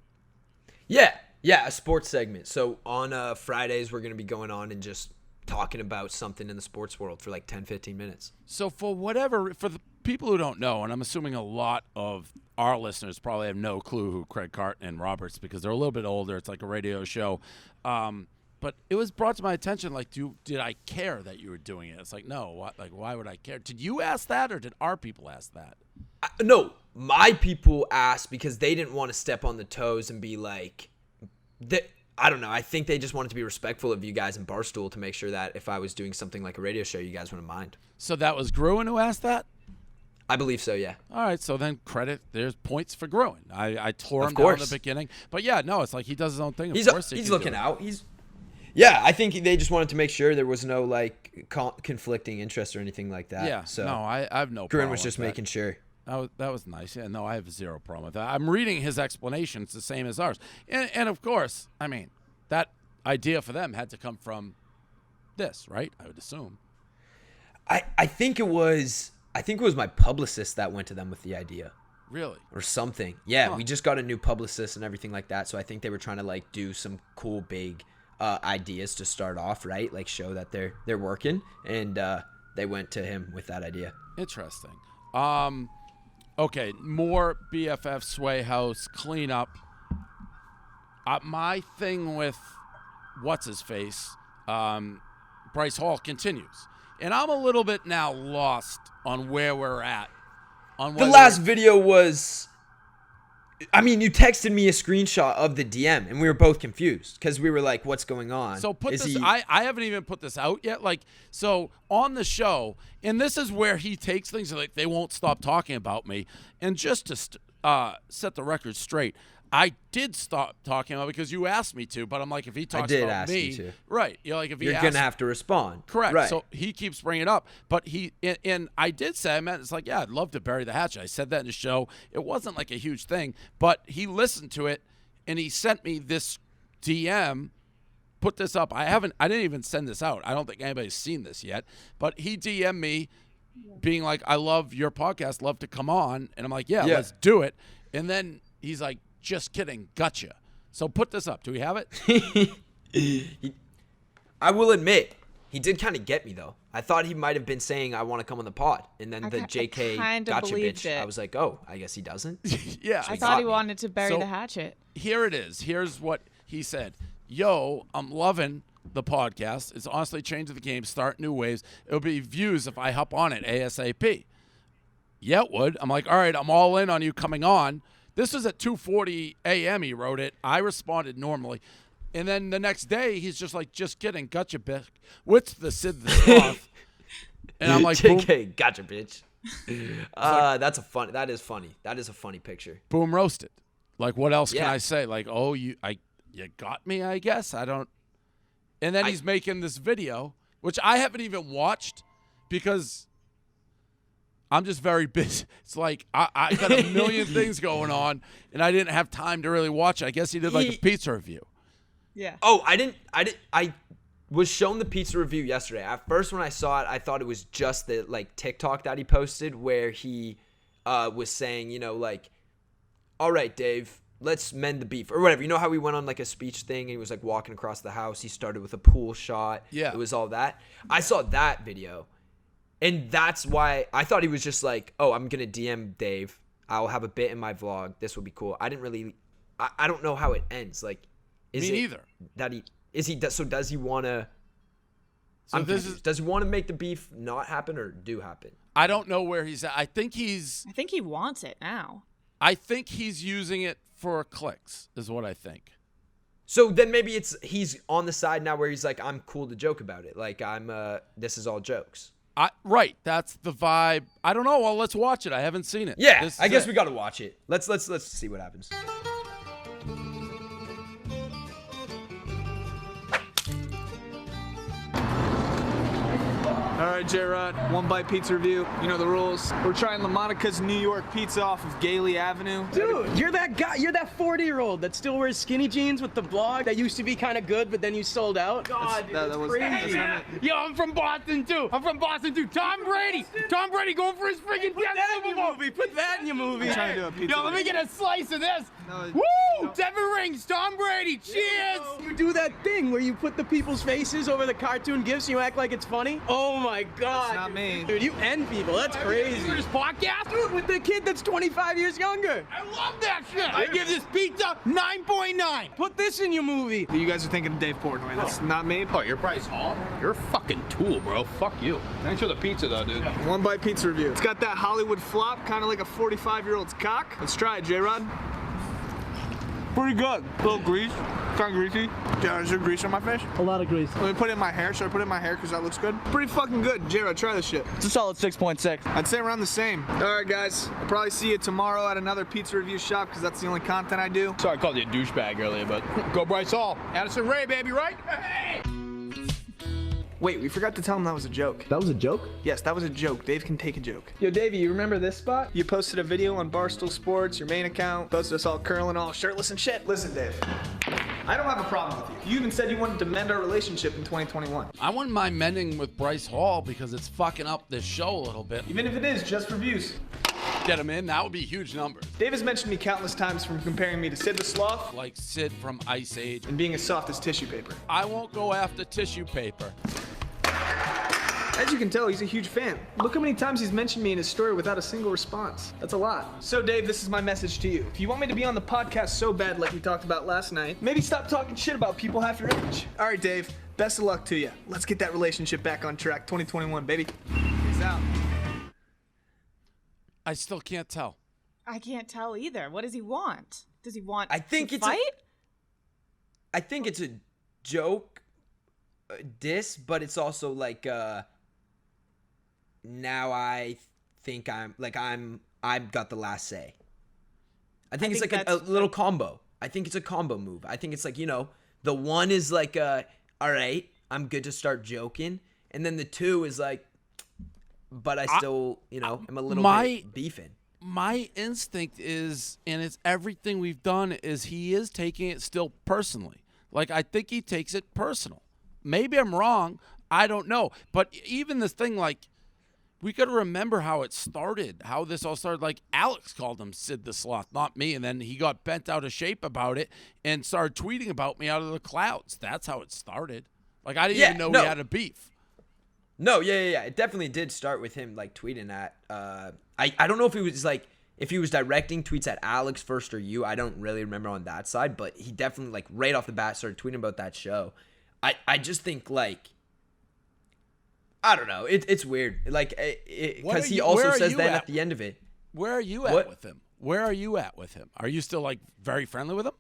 Yeah, a sports segment. So on Fridays, we're going to be going on and just talking about something in the sports world for like 10, 15 minutes. So for the people who don't know, and I'm assuming a lot of our listeners probably have no clue who Craig Carton and Roberts, because they're a little bit older. It's like a radio show. But it was brought to my attention, like, did I care that you were doing it? It's like, no, why would I care? Did you ask that, or did our people ask that? No, my people asked because they didn't want to step on the toes and be like, I don't know. I think they just wanted to be respectful of you guys in Barstool to make sure that if I was doing something like a radio show, you guys wouldn't mind. So that was Gruen who asked that? I believe so, yeah. All right, so then there's points for Gruen. I tore him down in the beginning. But yeah, no, it's like he does his own thing. Of course he's looking out. Yeah, I think they just wanted to make sure there was no like conflicting interest or anything like that. Yeah, so no, I have no problem. Gruen was just making sure. That was nice. Yeah, no, I have zero problem with that. I'm reading his explanation. It's the same as ours. And of course, I mean, that idea for them had to come from this, right? I would assume. I think it was my publicist that went to them with the idea. Really? Or something. Yeah, we just got a new publicist and everything like that. So I think they were trying to like do some cool big ideas to start off, right? Like show that they're working, and they went to him with that idea. Interesting. Okay, more BFF Sway House cleanup. My thing with what's his face, Bryce Hall continues, and I'm a little bit now lost on where we're at. The last video was, I mean, you texted me a screenshot of the DM, and we were both confused because we were like, "What's going on?" So I haven't even put this out yet. Like, so on the show, and this is where he takes things like they won't stop talking about me. And just to set the record straight, I did stop talking about it because you asked me to. But I'm like, if he talks about me, you to. Right? You're like, if you're gonna have to respond. Correct. Right. So he keeps bringing it up, but and I did say, I meant, it's like, yeah, I'd love to bury the hatchet. I said that in the show. It wasn't like a huge thing, but he listened to it and he sent me this DM. Put this up. I didn't even send this out. I don't think anybody's seen this yet, but he DM'd me being like, I love your podcast, love to come on. And I'm like, yeah, let's do it. And then he's like, just kidding, gotcha. So put this up. Do we have it? I will admit, he did kind of get me, though. I thought he might have been saying, I want to come on the pod. And then the JK gotcha bitch, I was like, oh, I guess he doesn't? Yeah. So I thought he wanted to bury the hatchet. Here it is. Here's what he said. Yo, I'm loving the podcast. It's honestly changing the game, start new waves. It'll be views if I hop on it ASAP. Yeah, it would. I'm like, all right, I'm all in on you coming on. This was at 2:40 a.m. he wrote it. I responded normally. And then the next day, he's just like, just kidding, gotcha, bitch. What's the Sid the Sloth? And I'm like, JK, gotcha, bitch. That is funny. That is a funny picture. Boom, roasted. Like, what else can I say? Like, oh, you got me, I guess. I don't. And then he's making this video, which I haven't even watched because I'm just very busy. It's like I got a million things going on, and I didn't have time to really watch it. I guess he did like a pizza review. Yeah. Oh, I was shown the pizza review yesterday. At first, when I saw it, I thought it was just the like TikTok that he posted where he was saying, you know, like, all right, Dave, let's mend the beef or whatever. You know how we went on like a speech thing and he was like walking across the house. He started with a pool shot. Yeah. It was all that. I saw that video. And that's why I thought he was just like, oh, I'm going to DM Dave. I'll have a bit in my vlog. This will be cool. I didn't really, I don't know how it ends. Like, Me neither. So does he want to, does he want to make the beef not happen or do happen? I don't know where he's at. I think he wants it now. I think he's using it for clicks is what I think. So then maybe he's on the side now where he's like, I'm cool to joke about it. Like this is all jokes. Right. That's the vibe. I don't know. Well, let's watch it. I haven't seen it. Yeah. I guess we got to watch it. Let's see what happens. All right, right, J-Rod. One bite pizza review. You know the rules. We're trying LaMonica's New York pizza off of Gailey Avenue. Dude, you're that guy. You're that 40-year-old that still wears skinny jeans with the blog that used to be kind of good, but then you sold out. God, dude, that's crazy. Yo, I'm from Boston too. Tom Brady. Tom Brady going for his freaking Super Bowl. Put that in your movie. I'm trying to do a pizza. Yo, let me get a slice of this. Woo! 7 rings. Tom Brady. Cheers. You do that thing where you put the people's faces over the cartoon gifs and you act like it's funny. Oh my God. That's not me. Dude, you end people. That's crazy. For this podcast? Dude, with the kid that's 25 years younger. I love that shit. I give this pizza 9.9. Put this in your movie. You guys are thinking of Dave Portnoy. That's not me. Oh, you're Bryce Hall? You're a fucking tool, bro. Fuck you. Thanks for the pizza, though, dude. One bite pizza review. It's got that Hollywood flop, kind of like a 45-year-old's cock. Let's try it, J-Rod. Pretty good. A little grease. Kind of greasy. Yeah, is there grease on my face? A lot of grease. Let me put it in my hair. Should I put it in my hair because that looks good? Pretty fucking good. J-Rod, try this shit. It's a solid 6.6. I'd say around the same. All right, guys. I'll probably see you tomorrow at another pizza review shop because that's the only content I do. Sorry I called you a douchebag earlier, but go Bryce Hall. Addison Rae, baby, right? Hey! Wait, we forgot to tell him that was a joke. That was a joke? Yes, that was a joke. Dave can take a joke. Yo, Davey, you remember this spot? You posted a video on Barstool Sports, your main account, posted us all curling, all shirtless and shit. Listen, Dave, I don't have a problem with you. You even said you wanted to mend our relationship in 2021. I wouldn't mind mending with Bryce Hall because it's fucking up this show a little bit. Even if it is just for views. Get him in, that would be huge numbers. Dave has mentioned me countless times from comparing me to Sid the Sloth. Like Sid from Ice Age. And being as soft as tissue paper. I won't go after tissue paper. As you can tell, he's a huge fan. Look how many times he's mentioned me in his story without a single response. That's a lot. So Dave, this is my message to you. If you want me to be on the podcast so bad like we talked about last night, maybe stop talking shit about people half your age. All right, Dave, best of luck to you. Let's get that relationship back on track. 2021, baby. Peace out. I still can't tell. I can't tell either. What does he want? Does he want I think to it's fight? I think it's a joke, diss, but it's also like now I think I've got the last say. I think it's like a little combo. I think it's a combo move. I think it's like, you know, the one is like all right, I'm good to start joking, and then the two is like, but I still, you know, I'm a little bit beefing. My instinct is, and it's everything we've done, is he is taking it still personally. Like, I think he takes it personal. Maybe I'm wrong. I don't know. But even this thing, like, we got to remember how it started, how this all started. Like, Alex called him Sid the Sloth, not me. And then he got bent out of shape about it and started tweeting about me out of the clouds. That's how it started. Like, I didn't even know we had a beef. No, yeah. It definitely did start with him, like, tweeting at, I don't know if he was, like, if he was directing tweets at Alex first or you. I don't really remember on that side, but he definitely, like, right off the bat started tweeting about that show. I just think, like, I don't know. It's weird. Like, because he also says that at the end of it. Where are you at with him? Where are you at with him? Are you still, like, very friendly with him?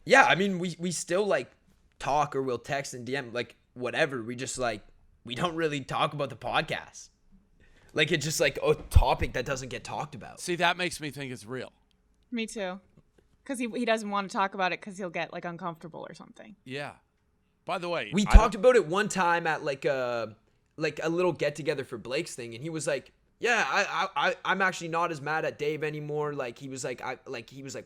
Yeah, I mean, we still, like, talk, or we'll text and DM, like, whatever. We just, like, we don't really talk about the podcast. Like, it's just, like, a topic that doesn't get talked about. See, that makes me think it's real. Me too. Because he doesn't want to talk about it because he'll get, like, uncomfortable or something. Yeah. By the way, we talked about it one time at, like a little get-together for Blake's thing, and he was like, yeah, I'm actually not as mad at Dave anymore. Like, he was like,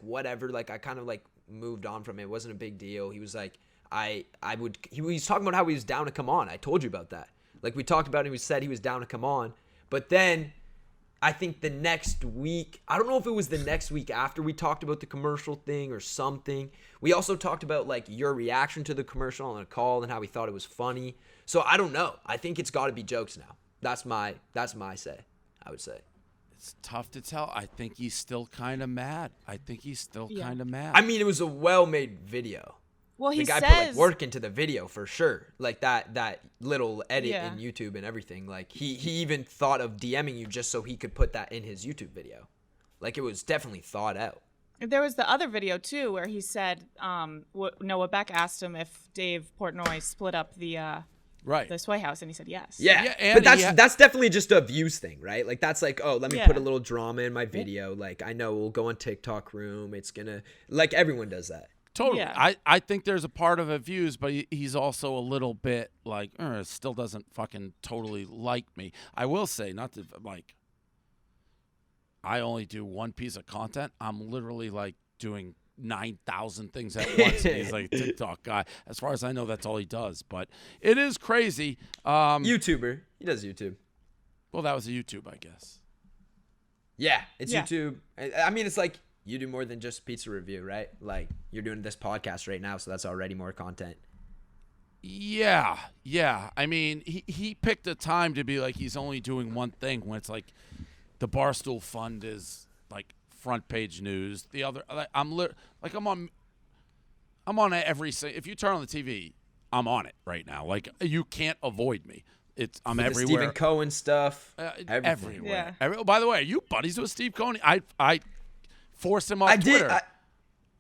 whatever. Like, I kind of, like, moved on from it. It wasn't a big deal. He was like, he was talking about how he was down to come on. I told you about that. Like, we talked about it, he said he was down to come on. But then I think the next week, I don't know if it was the next week after we talked about the commercial thing or something. We also talked about, like, your reaction to the commercial on a call and how we thought it was funny. So I don't know. I think it's got to be jokes now. That's my say, I would say. It's tough to tell. I think he's still kind of mad. I mean, it was a well-made video. Well, he the guy says, put, like, work into the video for sure. Like, that little edit in YouTube and everything. Like, he even thought of DMing you just so he could put that in his YouTube video. Like, it was definitely thought out. There was the other video too where he said Noah Beck asked him if Dave Portnoy split up the Sway House, and he said yes. Yeah, but that's definitely just a views thing, right? Like, that's like, oh, let me put a little drama in my video. Like, I know we'll go on TikTok Room. It's gonna, like, everyone does that. Totally. Yeah. I think there's a part of it views, but he's also a little bit like, still doesn't fucking totally like me. I will say, not to like, I only do one piece of content. I'm literally like doing 9,000 things at once. And he's like a TikTok guy. As far as I know, that's all he does. But it is crazy. YouTuber. He does YouTube. Well, that was a YouTube, I guess. Yeah, it's YouTube. I mean, it's like you do more than just pizza review, right? Like you're doing this podcast right now, so that's already more content. Yeah. I mean, he picked a time to be like he's only doing one thing when it's like the Barstool Fund is like front page news. The other, I'm on every. If you turn on the TV, I'm on it right now. Like you can't avoid me. I'm everywhere. The Stephen Cohen stuff. Everywhere. Yeah. By the way, are you buddies with Steve Cohen? I forced him off Twitter.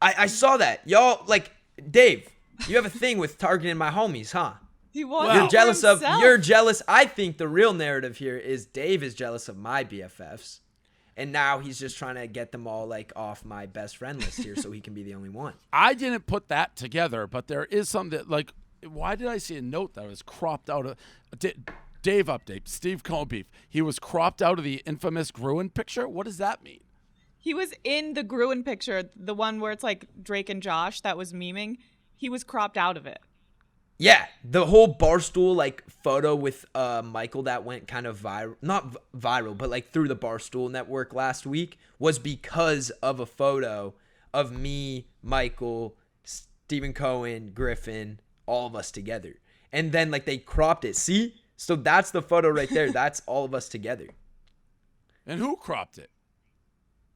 I saw that. Y'all, like, Dave, you have a thing with targeting my homies, huh? He was. You're jealous of. You're jealous. I think the real narrative here is Dave is jealous of my BFFs, and now he's just trying to get them all like off my best friend list here, so he can be the only one. I didn't put that together, but there is some that like. Why did I see a note that was cropped out of Dave update? Steve Cohen beef. He was cropped out of the infamous Gruen picture. What does that mean? He was in the Gruen picture, the one where it's like Drake and Josh that was memeing. He was cropped out of it. Yeah, the whole Barstool like photo with Michael that went kind of viral, not viral, but like through the Barstool network last week was because of a photo of me, Michael, Stephen Cohen, Griffin, all of us together. And then like they cropped it. See? So that's the photo right there. That's all of us together. And who cropped it?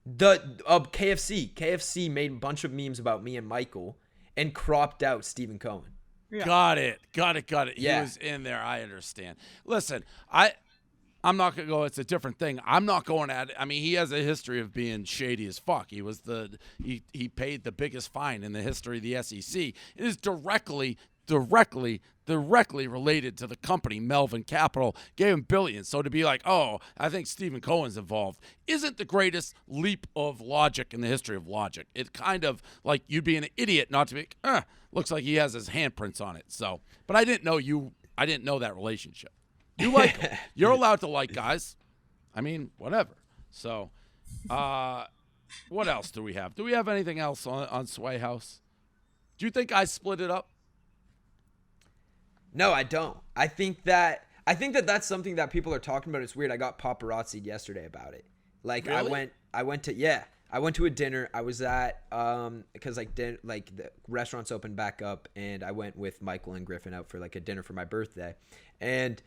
The KFC. KFC made a bunch of memes about me and Michael and cropped out Stephen Cohen. Yeah. Got it. Yeah. He was in there. I understand. Listen, I'm not going to go, it's a different thing. I'm not going at it. I mean, he has a history of being shady as fuck. He was he paid the biggest fine in the history of the SEC. It is directly related to the company, Melvin Capital, gave him billions. So to be like, oh, I think Stephen Cohen's involved, isn't the greatest leap of logic in the history of logic. It's kind of like you'd be an idiot not to be, looks like he has his handprints on it. So, but I didn't know that relationship. You're allowed to like guys. I mean, whatever. So, what else do we have? Do we have anything else on Sway House? Do you think I split it up? No, I don't. I think that that's something that people are talking about. It's weird. I got paparazzi'd yesterday about it. Like really? I went to a dinner. I was at because the restaurants opened back up, and I went with Michael and Griffin out for like a dinner for my birthday, and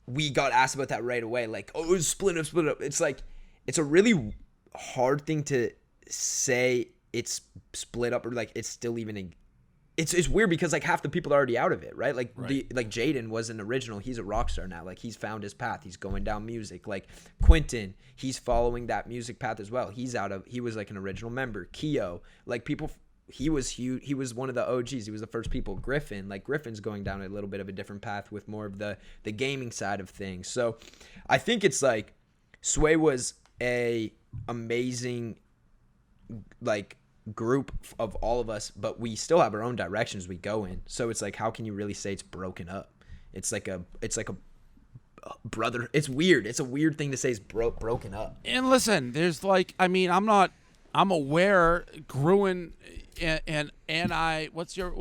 we got asked about that right away. Like, oh, it was split up. It's like it's a really hard thing to say. It's split up or like it's still even. It's weird because like half the people are already out of it, right? Like Jaden was an original. He's a rock star now. Like he's found his path. He's going down music. Like Quentin, he's following that music path as well. He was like an original member. Keo, like people, he was huge. He was one of the OGs. He was the first people. Griffin's going down a little bit of a different path with more of the gaming side of things. So I think it's like Sway was a amazing like group of all of us, but we still have our own directions we go in. So it's like, how can you really say it's broken up? It's like a brother. It's weird. It's a weird thing to say it's broken up. And listen, there's like, I mean, I'm aware Gruen and I, what's your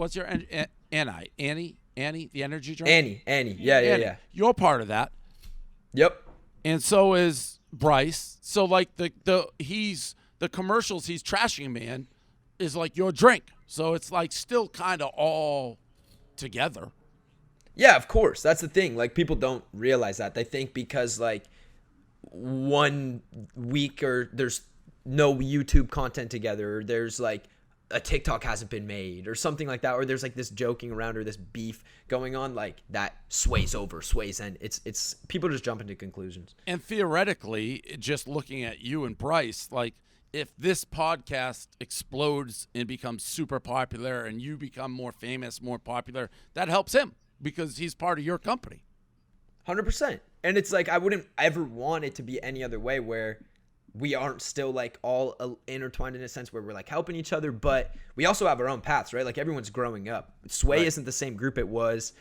Annie, the energy drink? Annie. Yeah. You're part of that. Yep. And so is Bryce. So like the commercials he's trashing me in is like your drink. So it's like still kind of all together. Yeah, of course. That's the thing. Like people don't realize that. They think because like 1 week or there's no YouTube content together, or there's like a TikTok hasn't been made or something like that, or there's like this joking around or this beef going on, like that sways and it's people just jump into conclusions. And theoretically, just looking at you and Bryce, like if this podcast explodes and becomes super popular and you become more famous, more popular, that helps him because he's part of your company. 100%. And it's like I wouldn't ever want it to be any other way where we aren't still like all intertwined in a sense where we're like helping each other, but we also have our own paths, right? Like everyone's growing up. Sway isn't the same group it was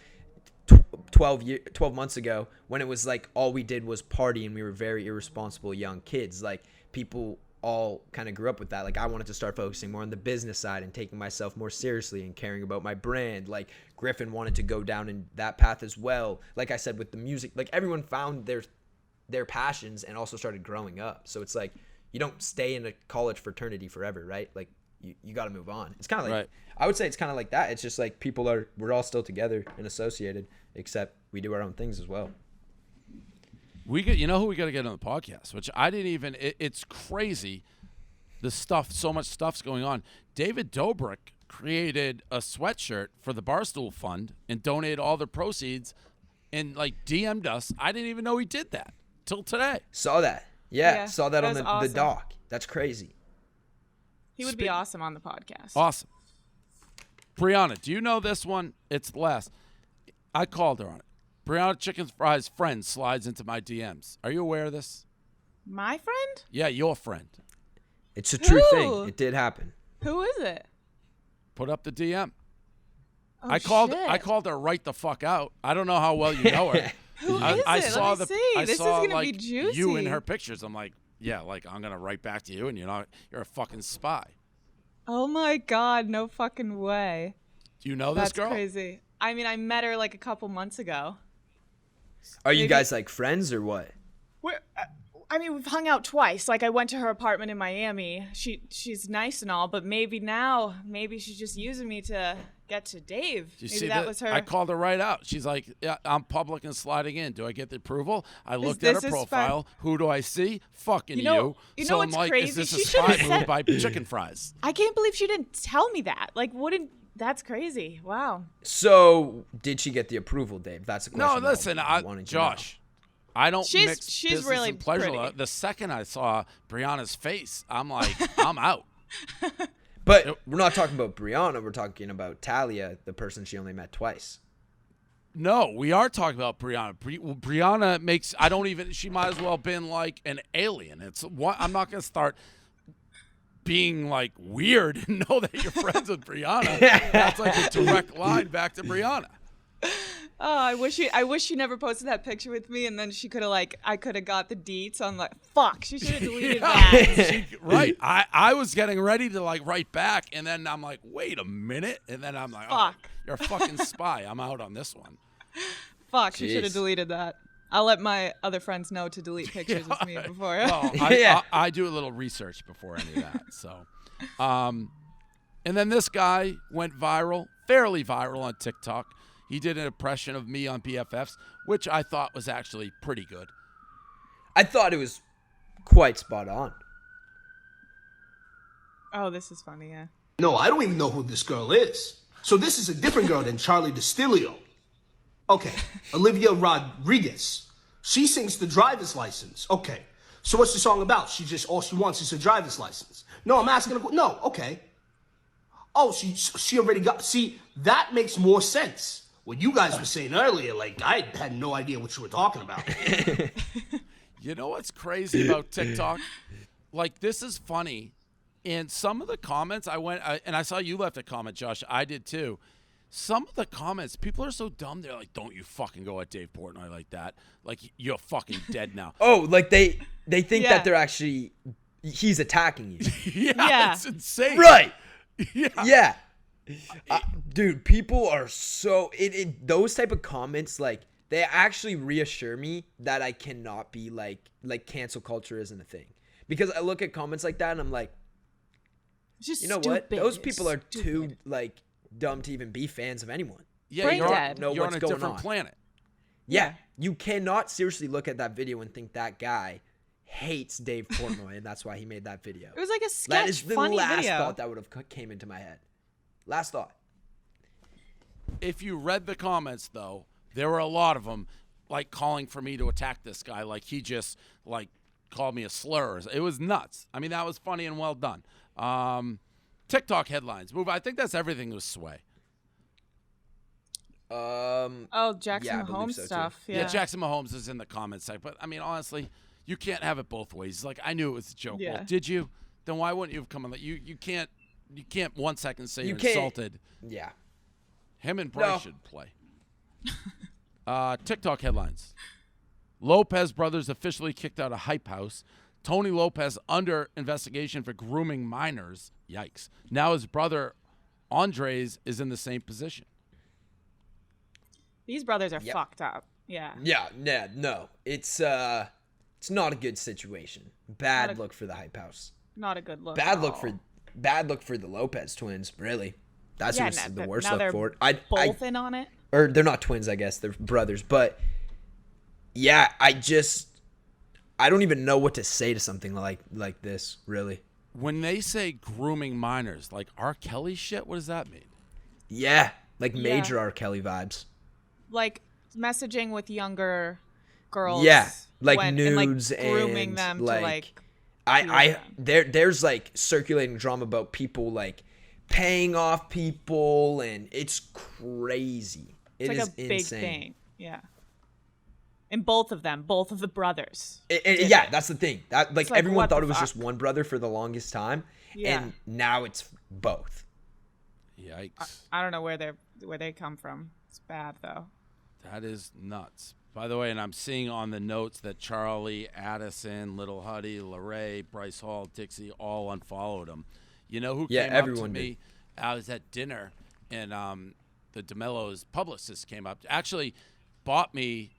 12 months ago when it was like all we did was party and we were very irresponsible young kids. Like people all kind of grew up with that. Like I wanted to start focusing more on the business side and taking myself more seriously and caring about my brand. Like Griffin wanted to go down in that path as well. Like I said, with the music, like everyone found their passions and also started growing up. So it's like you don't stay in a college fraternity forever, right? Like you got to move on. It's kind of like, I would say it's kind of like that. It's just like we're all still together and associated, except we do our own things as well. You know who we got to get on the podcast, which I didn't even, it's crazy. So much stuff's going on. David Dobrik created a sweatshirt for the Barstool Fund and donated all the proceeds and like DM'd us. I didn't even know he did that till today. Saw that. Yeah, saw that on the doc. That's crazy. He would be awesome on the podcast. Awesome. Brianna, do you know this one? It's the last. I called her on it. Brianna Chicken Fries' friend slides into my DMs. Are you aware of this? My friend? Yeah, your friend. It's a true thing. It did happen. Who is it? Put up the DM. Oh, I called her right the fuck out. I don't know how well you know her. Who is it? Saw Let me see. This is gonna like be juicy. you in her pictures. I'm like, yeah, like I'm gonna write back to you, and you're a fucking spy. Oh my god, no fucking way. Do you know this girl? That's crazy. I mean, I met her like a couple months ago. Are you guys like friends or what? We've hung out twice. Like I went to her apartment in Miami. She's nice and all, but maybe she's just using me to get to Dave. Maybe that was her. I called her right out. She's like, yeah, I'm public and sliding in. Do I get the approval? I looked at her profile. Who do I see? Fucking you. You so know what's I'm like, crazy? Is this a spy move by Chicken Fries? I can't believe she didn't tell me that. Like, that's crazy. Wow. So, did she get the approval, Dave? That's the question. No, listen, Josh. I don't mix she's really and pleasure. pretty. The second I saw Brianna's face, I'm like, I'm out. But we're not talking about Brianna. We're talking about Talia, the person she only met twice. No, we are talking about Brianna. Brianna makes, she might as well have been like an alien. I'm not going to start being like weird and know that you're friends with Brianna. That's like a direct line back to Brianna. Oh, I wish she never posted that picture with me, and then I could have got the deets on like, fuck, she should have deleted that. Right. I was getting ready to like write back, and then I'm like, wait a minute, and then I'm like, fuck. Oh, you're a fucking spy. I'm out on this one. Fuck, she should have deleted that. I'll let my other friends know to delete pictures with me before. Well, I do a little research before any of that. So, and then this guy went viral, fairly viral on TikTok. He did an impression of me on BFFs, which I thought was actually pretty good. I thought it was quite spot on. Oh, this is funny, yeah. No, I don't even know who this girl is. So this is a different girl than Charlie DeStilio. Okay, Olivia Rodriguez. She sings the driver's license. Okay, so what's the song about? All she wants is a driver's license. No, I'm asking her. No, okay. Oh, she already got. See, that makes more sense. What you guys were saying earlier, like I had no idea what you were talking about. You know what's crazy about TikTok? Like, this is funny. And some of the comments, and I saw you left a comment, Josh. I did too. Some of the comments, people are so dumb. They're like, "Don't you fucking go at Dave Portnoy like that. Like, you're fucking dead now." Oh, like they think that they're actually he's attacking you. Yeah, it's insane. Right. Yeah. Dude, people are so those type of comments, like they actually reassure me that I cannot be like cancel culture isn't a thing, because I look at comments like that and I'm like, just you know what? Those people are too like dumb to even be fans of anyone. Yeah, you're on a different planet. Yeah, you cannot seriously look at that video and think that guy hates Dave Portnoy and that's why he made that video. It was like a sketch. That is the last video. thought that would have came into my head. Last thought. If you read the comments, though, there were a lot of them, like, calling for me to attack this guy. Like, he just, like, called me a slur. It was nuts. I mean, that was funny and well done. TikTok headlines. Move. I think that's everything with Sway. Jackson Mahomes so stuff. Yeah, Jackson Mahomes is in the comments section. But, I mean, honestly, you can't have it both ways. He's like, I knew it was a joke. Yeah. Well, did you? Then why wouldn't you have come on? You can't 1 second say you're can't. insulted. Yeah. Him and Bryce should play. TikTok headlines. Lopez brothers officially kicked out of Hype House. Tony Lopez under investigation for grooming minors. Yikes. Now his brother Andres is in the same position. These brothers are fucked up. Yeah. Yeah, no. It's not a good situation. Bad look for the Hype House. Not a good look. Bad look for the Lopez twins, really. That's the worst look for it. Both in on it? Or they're not twins, I guess. They're brothers. But, yeah, I don't even know what to say to something like this, really. When they say grooming minors, like R. Kelly shit, what does that mean? Yeah, like major R. Kelly vibes. Like messaging with younger girls. Yeah, like and nudes like grooming them to like. There's like circulating drama about people like paying off people, and it's crazy. It's like a big insane. Thing. Yeah. And both of the brothers. Yeah, that's the thing. That like everyone thought it was just one brother for the longest time, and now it's both. Yikes! I don't know where they come from. It's bad though. That is nuts. By the way, and I'm seeing on the notes that Charlie, Addison, Little Huddy, RAE, Bryce Hall, Dixie all unfollowed him. You know who came up to me? I was at dinner, and the DeMello's publicist came up. Actually, bought me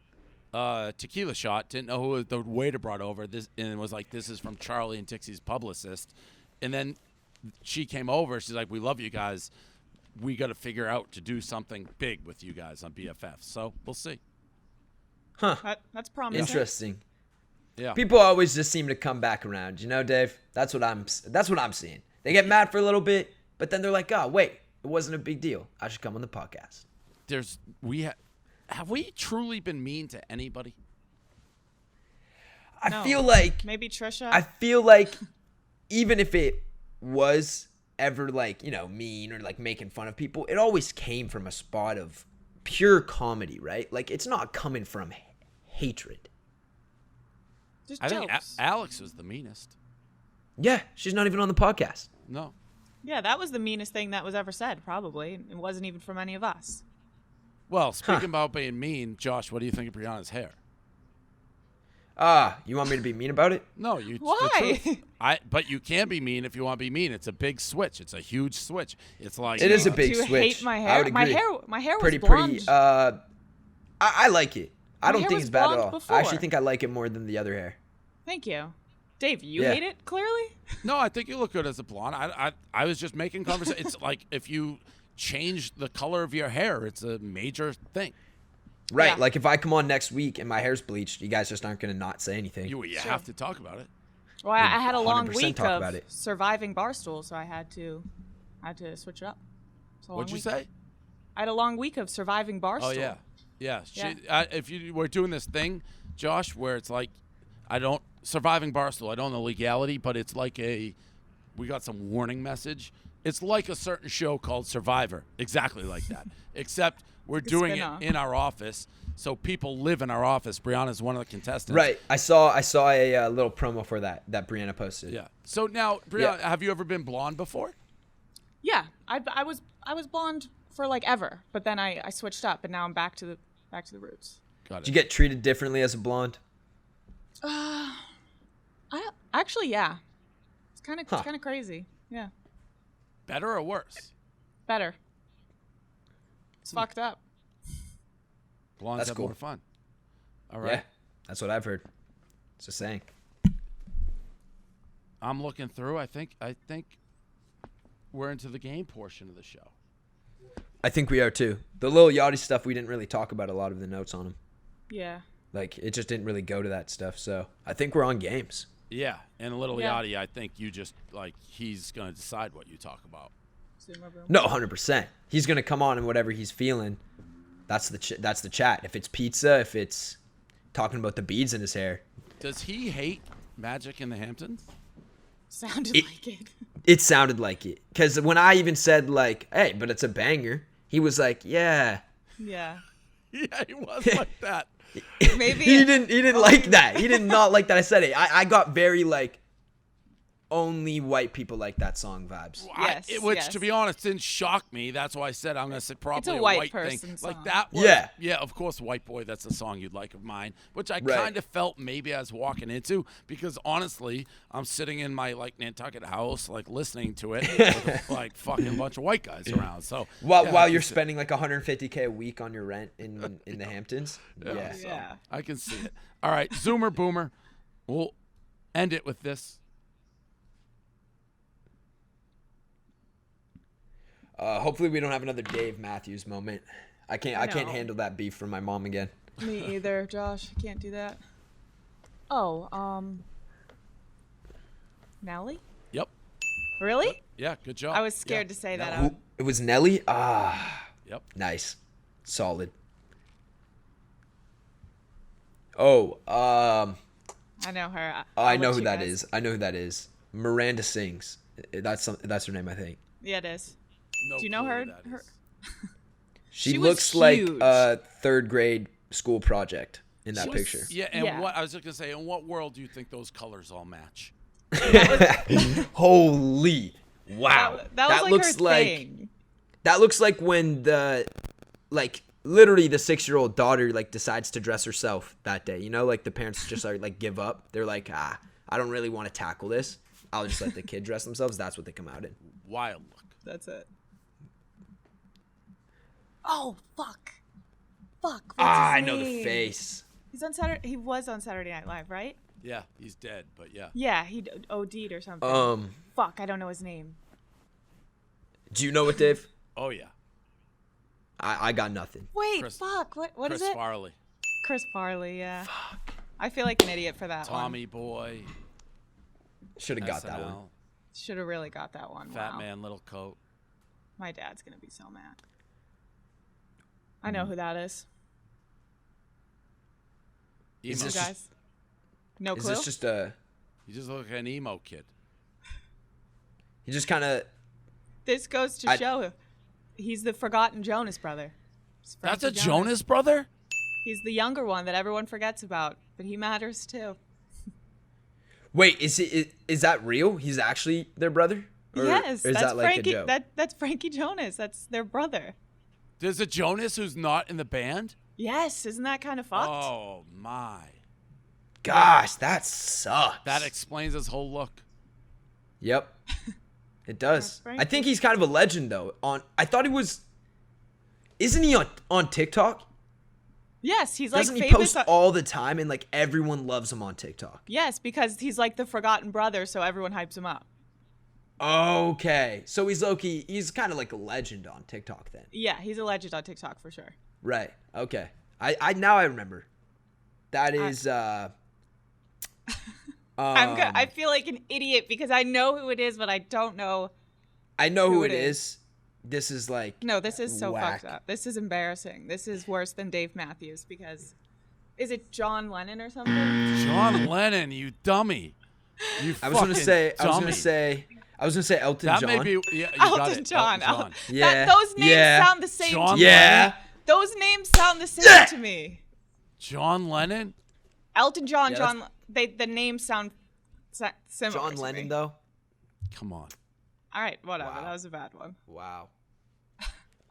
tequila shot. Didn't know who the waiter brought over this, and was like, "This is from Charlie and Dixie's publicist." And then she came over. She's like, "We love you guys. We got to figure out to do something big with you guys on BFF." So we'll see. Huh. That's promising. Interesting. Yeah. People always just seem to come back around, you know, Dave. That's what I'm seeing. They get mad for a little bit, but then they're like, "Oh, wait, it wasn't a big deal. I should come on the podcast." Have we truly been mean to anybody? I feel like maybe Trisha. I feel like even if it was ever like, you know, mean or like making fun of people, it always came from a spot of pure comedy, right? Like it's not coming from hatred. Just I jokes. think Alex was the meanest. Yeah, she's not even on the podcast. No. Yeah, that was the meanest thing that was ever said, probably. It wasn't even from any of us. Well, speaking about being mean, Josh, what do you think of Brianna's hair? You want me to be mean about it? No, Why? But you can be mean if you want to be mean. It's a big switch. It's a huge switch. It's like it is a big switch. Do you hate my hair? I would agree. My hair was pretty. blonde. I like it. I don't think it's bad at all. Before. I actually think I like it more than the other hair. Thank you. Dave, you hate it, clearly? No, I think you look good as a blonde. I was just making conversation. It's like if you change the color of your hair, it's a major thing. Right. Yeah. Like if I come on next week and my hair's bleached, you guys just aren't going to not say anything. You have to talk about it. Well, I had a long 100% week talk of about it. surviving Barstool, so I had to switch it up. What'd you say? I had a long week of surviving Barstool. Oh, yeah. If you were doing this thing, Josh, where it's like, surviving Barstool, I don't know legality, but it's like we got some warning message. It's like a certain show called Survivor, exactly like that, except we're doing it in our office, so people live in our office. Brianna's one of the contestants. Right. I saw a little promo for that Brianna posted. Yeah. So now, Brianna, have you ever been blonde before? Yeah, I was blonde for like ever, but then I switched up, and now I'm back to the roots. Got it. Did you get treated differently as a blonde? Actually, yeah. It's kind of crazy. Yeah. Better or worse? Better. It's fucked up. Blondes have more fun. All right. Yeah, that's what I've heard. It's a saying. I'm looking through. I think we're into the game portion of the show. I think we are too. The Lil Yachty stuff, we didn't really talk about a lot of the notes on him. Yeah. Like, it just didn't really go to that stuff. So I think we're on games. Yeah, and Little Yachty, I think you just, like, he's going to decide what you talk about. No, 100%. He's going to come on and whatever he's feeling, that's the chat. If it's pizza, if it's talking about the beads in his hair. Does he hate Magic in the Hamptons? Sounded like it. It sounded like it. Because when I even said, like, hey, but it's a banger, he was like, yeah. Yeah. Yeah, he was like that. Maybe he didn't like that. He did not like that I said it. I got very like only white people like that song vibes. Yes, Which, to be honest, didn't shock me. That's why I said I'm going to say probably it's a white thing. person song. Like that was, yeah, of course, White Boy, that's the song you'd like of mine, which I kind of felt maybe I was walking into because, honestly, I'm sitting in my, like, Nantucket house, like, listening to it with, like, fucking bunch of white guys around. So While you're spending, like, $150K a week on your rent in the Hamptons? Yeah. I can see it. All right, Zoomer Boomer. We'll end it with this. Hopefully we don't have another Dave Matthews moment. I can't handle that beef from my mom again. Me either, Josh. I can't do that. Oh, Nelly? Yep. Really? Yeah, good job. I was scared to say that. Who, it was Nelly? Yep. Nice. Solid. Oh, I know her. I know who that is. I know who that is. Miranda Sings. That's her name, I think. Yeah, it is. No Do you know her? She looks like a third grade school project in that picture. Yeah, and what I was just gonna say, in what world do you think those colors all match? Holy wow! That was like looks her like thing. that looks like when literally the 6-year-old daughter like decides to dress herself that day. You know, like the parents just are like give up. They're like, I don't really want to tackle this. I'll just let the kid dress themselves. That's what they come out in. Wild look. That's it. Oh fuck! I know the face. He's on Saturday. He was on Saturday Night Live, right? Yeah, he's dead, but yeah. Yeah, he OD'd or something. Fuck, I don't know his name. Do you know it, Dave? Oh yeah. I got nothing. Wait, fuck. What is it? Chris Farley. Chris Farley, yeah. Fuck. I feel like an idiot for that Tommy Boy. Should have got that one. Should have really got that one. Fat Man, Little Coat. My dad's gonna be so mad. I know who that is. Emo. You guys? No clue? Is this just a... You just look like an emo kid. He just kind of... This goes to show he's the forgotten Jonas brother. That's a Jonas brother? He's the younger one that everyone forgets about, but he matters too. Wait, is that real? He's actually their brother? Or yes, is that's that like Frankie. a joke? That's Frankie Jonas. That's their brother. There's a Jonas who's not in the band? Yes, isn't that kind of fucked? Oh my. Gosh, that sucks. That explains his whole look. Yep. It does. I think he's kind of a legend though. I thought he was... Isn't he on TikTok? Yes, he's Doesn't like he famous post all the time and like everyone loves him on TikTok? Yes, because he's like the forgotten brother, so everyone hypes him up. Okay, so he's low-key, he's kind of like a legend on TikTok then. Yeah, he's a legend on TikTok for sure. Right. Okay. I now I remember. That is I feel like an idiot because I know who it is, but I don't know. I know who it is. This is like no, this is so whack. fucked up. This is embarrassing. This is worse than Dave Matthews because is it John Lennon or something? John Lennon, you dummy. I was gonna say Elton John. That may be, yeah, you Elton got it. John. Elton John. Yeah. Those names sound the same John to me. Lennon? Those names sound the same to me. John Lennon? Elton John, the names sound similar. John Lennon though? Come on. All right, whatever. Wow. That was a bad one. Wow.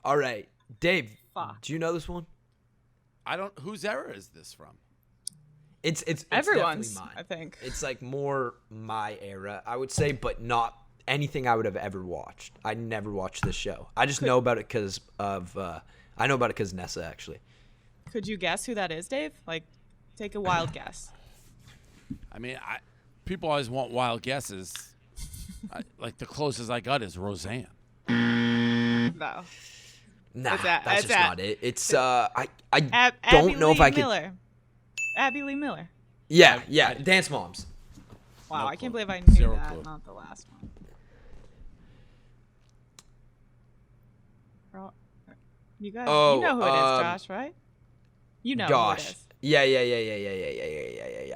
All right. Dave, Fuck. do you know this one? I don't. Whose era is this from? It's everyone's, definitely mine. I think. It's like more my era, I would say, but not anything I would have ever watched. I never watched this show. I just know about it because of I know about it because Nessa actually. Could you guess who that is, Dave? Like, take a wild guess. I mean, people always want wild guesses. Like the closest I got is Roseanne. No. Nah, that's just not it. It's I don't know if I could. Abby Lee Miller. Yeah, Dance Moms. Wow, No I can't clue. believe I knew Zero that. clue. Not the last one. You guys, you know who it is, Josh, right? You know who it is. Yeah.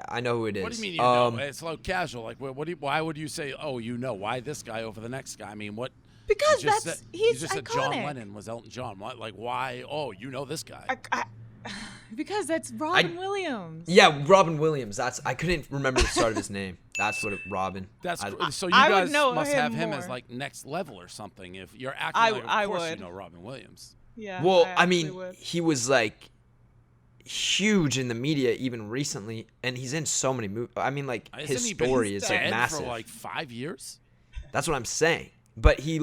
I know who it is. What do you mean you know? It's like casual. Like, why would you say, oh, you know? Why this guy over the next guy? I mean, what? Because you just that's said, he's you just iconic. said John Lennon was Elton John. What? Like, why? Oh, you know this guy. Because that's Robin Williams. Yeah, Robin Williams. I couldn't remember the start of his name. That's what Robin. So you guys must have him more. as like next level or something. If you're acting of course you know Robin Williams. Yeah. Well, I mean, he was like huge in the media even recently, and he's in so many movies. I mean, like his story is like massive. For like 5 years. That's what I'm saying. But he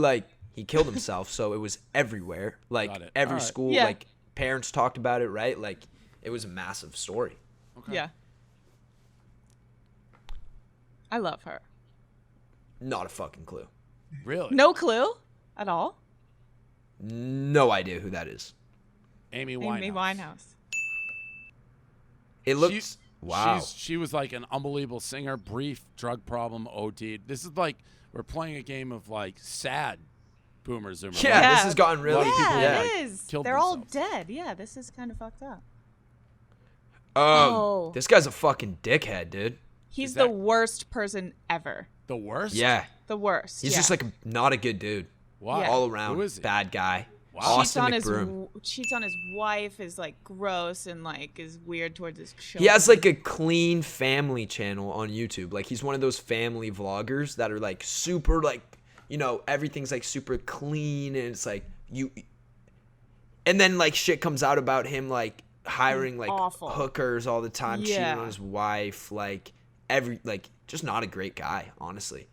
killed himself, so it was everywhere. Like every school, like parents talked about it, right? Like it was a massive story. Okay. Yeah. I love her. Not a fucking clue. Really? No clue at all? No idea who that is. Amy Winehouse. It looks wow. She was like an unbelievable singer, brief drug problem, OD'd. This is like we're playing a game of like sad boomer zoomer. Yeah, this has gotten really people it is. They're all dead. Yeah, this is kind of fucked up. This guy's a fucking dickhead, dude. He's the worst person ever. The worst? Yeah. The worst. He's just like not a good dude. Wow. Yeah. All around. Who is he? Bad guy. Wow. Austin McBroom. Cheats on his wife, is like gross and like is weird towards his children. He has like a clean family channel on YouTube. Like he's one of those family vloggers that are like super like, you know, everything's like super clean and it's like and then like shit comes out about him like hiring like hookers all the time, cheating on his wife, like just not a great guy, honestly.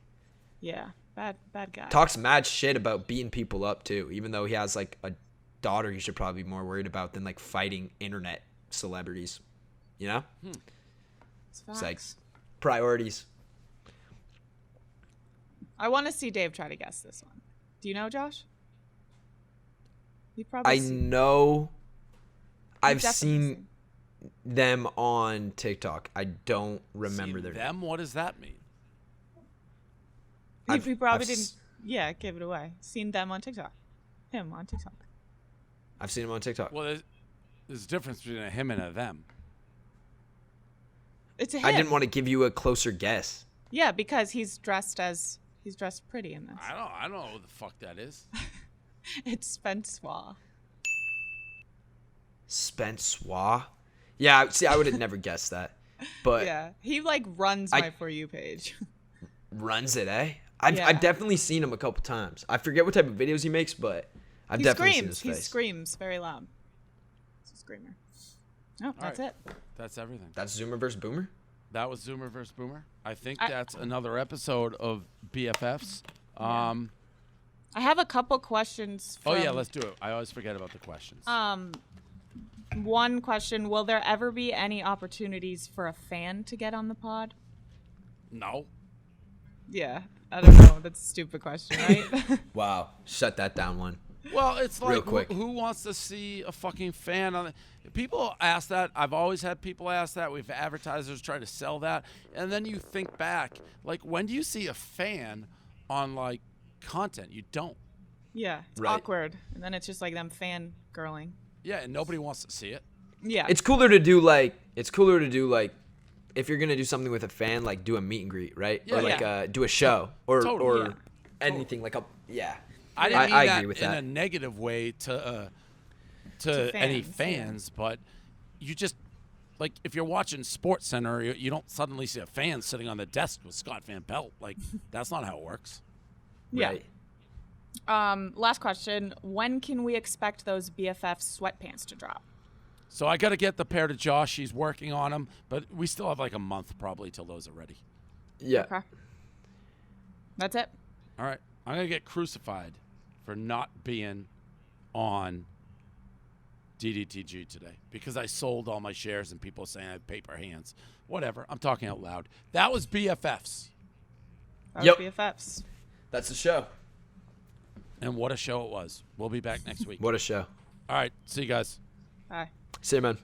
Yeah. Bad guy. Talks mad shit about beating people up too, even though he has like a daughter he should probably be more worried about than like fighting internet celebrities. You know? It's like priorities. I want to see Dave try to guess this one. Do you know, Josh? You probably know. I've seen them on TikTok. I don't remember their name. What does that mean? He probably didn't. Yeah, give it away. Seen them on TikTok. Him on TikTok. I've seen him on TikTok. Well, there's a difference between a him and a them. It's a him. I didn't want to give you a closer guess. Yeah, because he's dressed pretty in this. I don't know who the fuck that is. It's Spensois. Spensois? Yeah, see, I would have never guessed that. But yeah, he like runs my For You page. Runs it, eh? I've definitely seen him a couple times. I forget what type of videos he makes, but I've definitely seen his face. He screams very loud. He's a screamer. Oh, that's it. That's everything. That's Zoomer vs. Boomer? That was Zoomer vs. Boomer. I think that's another episode of BFFs. I have a couple questions. Oh, yeah, let's do it. I always forget about the questions. One question, will there ever be any opportunities for a fan to get on the pod? No. Yeah, I don't know. That's a stupid question, right? Wow. Shut that down one. Well, it's like, real quick. Who wants to see a fucking fan on it? People ask that. I've always had people ask that. We've advertisers try to sell that. And then you think back, like, when do you see a fan on, like, content? You don't. Yeah, it's awkward. And then it's just like them fangirling. Yeah, and nobody wants to see it. Yeah. It's cooler to do, like, if you're gonna do something with a fan, like do a meet and greet, right? Yeah, or like do a show or anything like a I didn't mean agree with in that a negative way to any fans, but you just like if you're watching Sports Center, you don't suddenly see a fan sitting on the desk with Scott Van Pelt. Like that's not how it works. Yeah. Right. Last question: when can we expect those BFFs sweatpants to drop? So I got to get the pair to Josh. He's working on them, but we still have like a month probably till those are ready. Yeah. Okay. That's it. All right. I'm going to get crucified for not being on DDTG today because I sold all my shares and people saying I have paper hands. Whatever. I'm talking out loud. That was BFFs. That was BFFs. That's the show. And what a show it was. We'll be back next week. What a show. All right. See you guys. Bye. See you, man.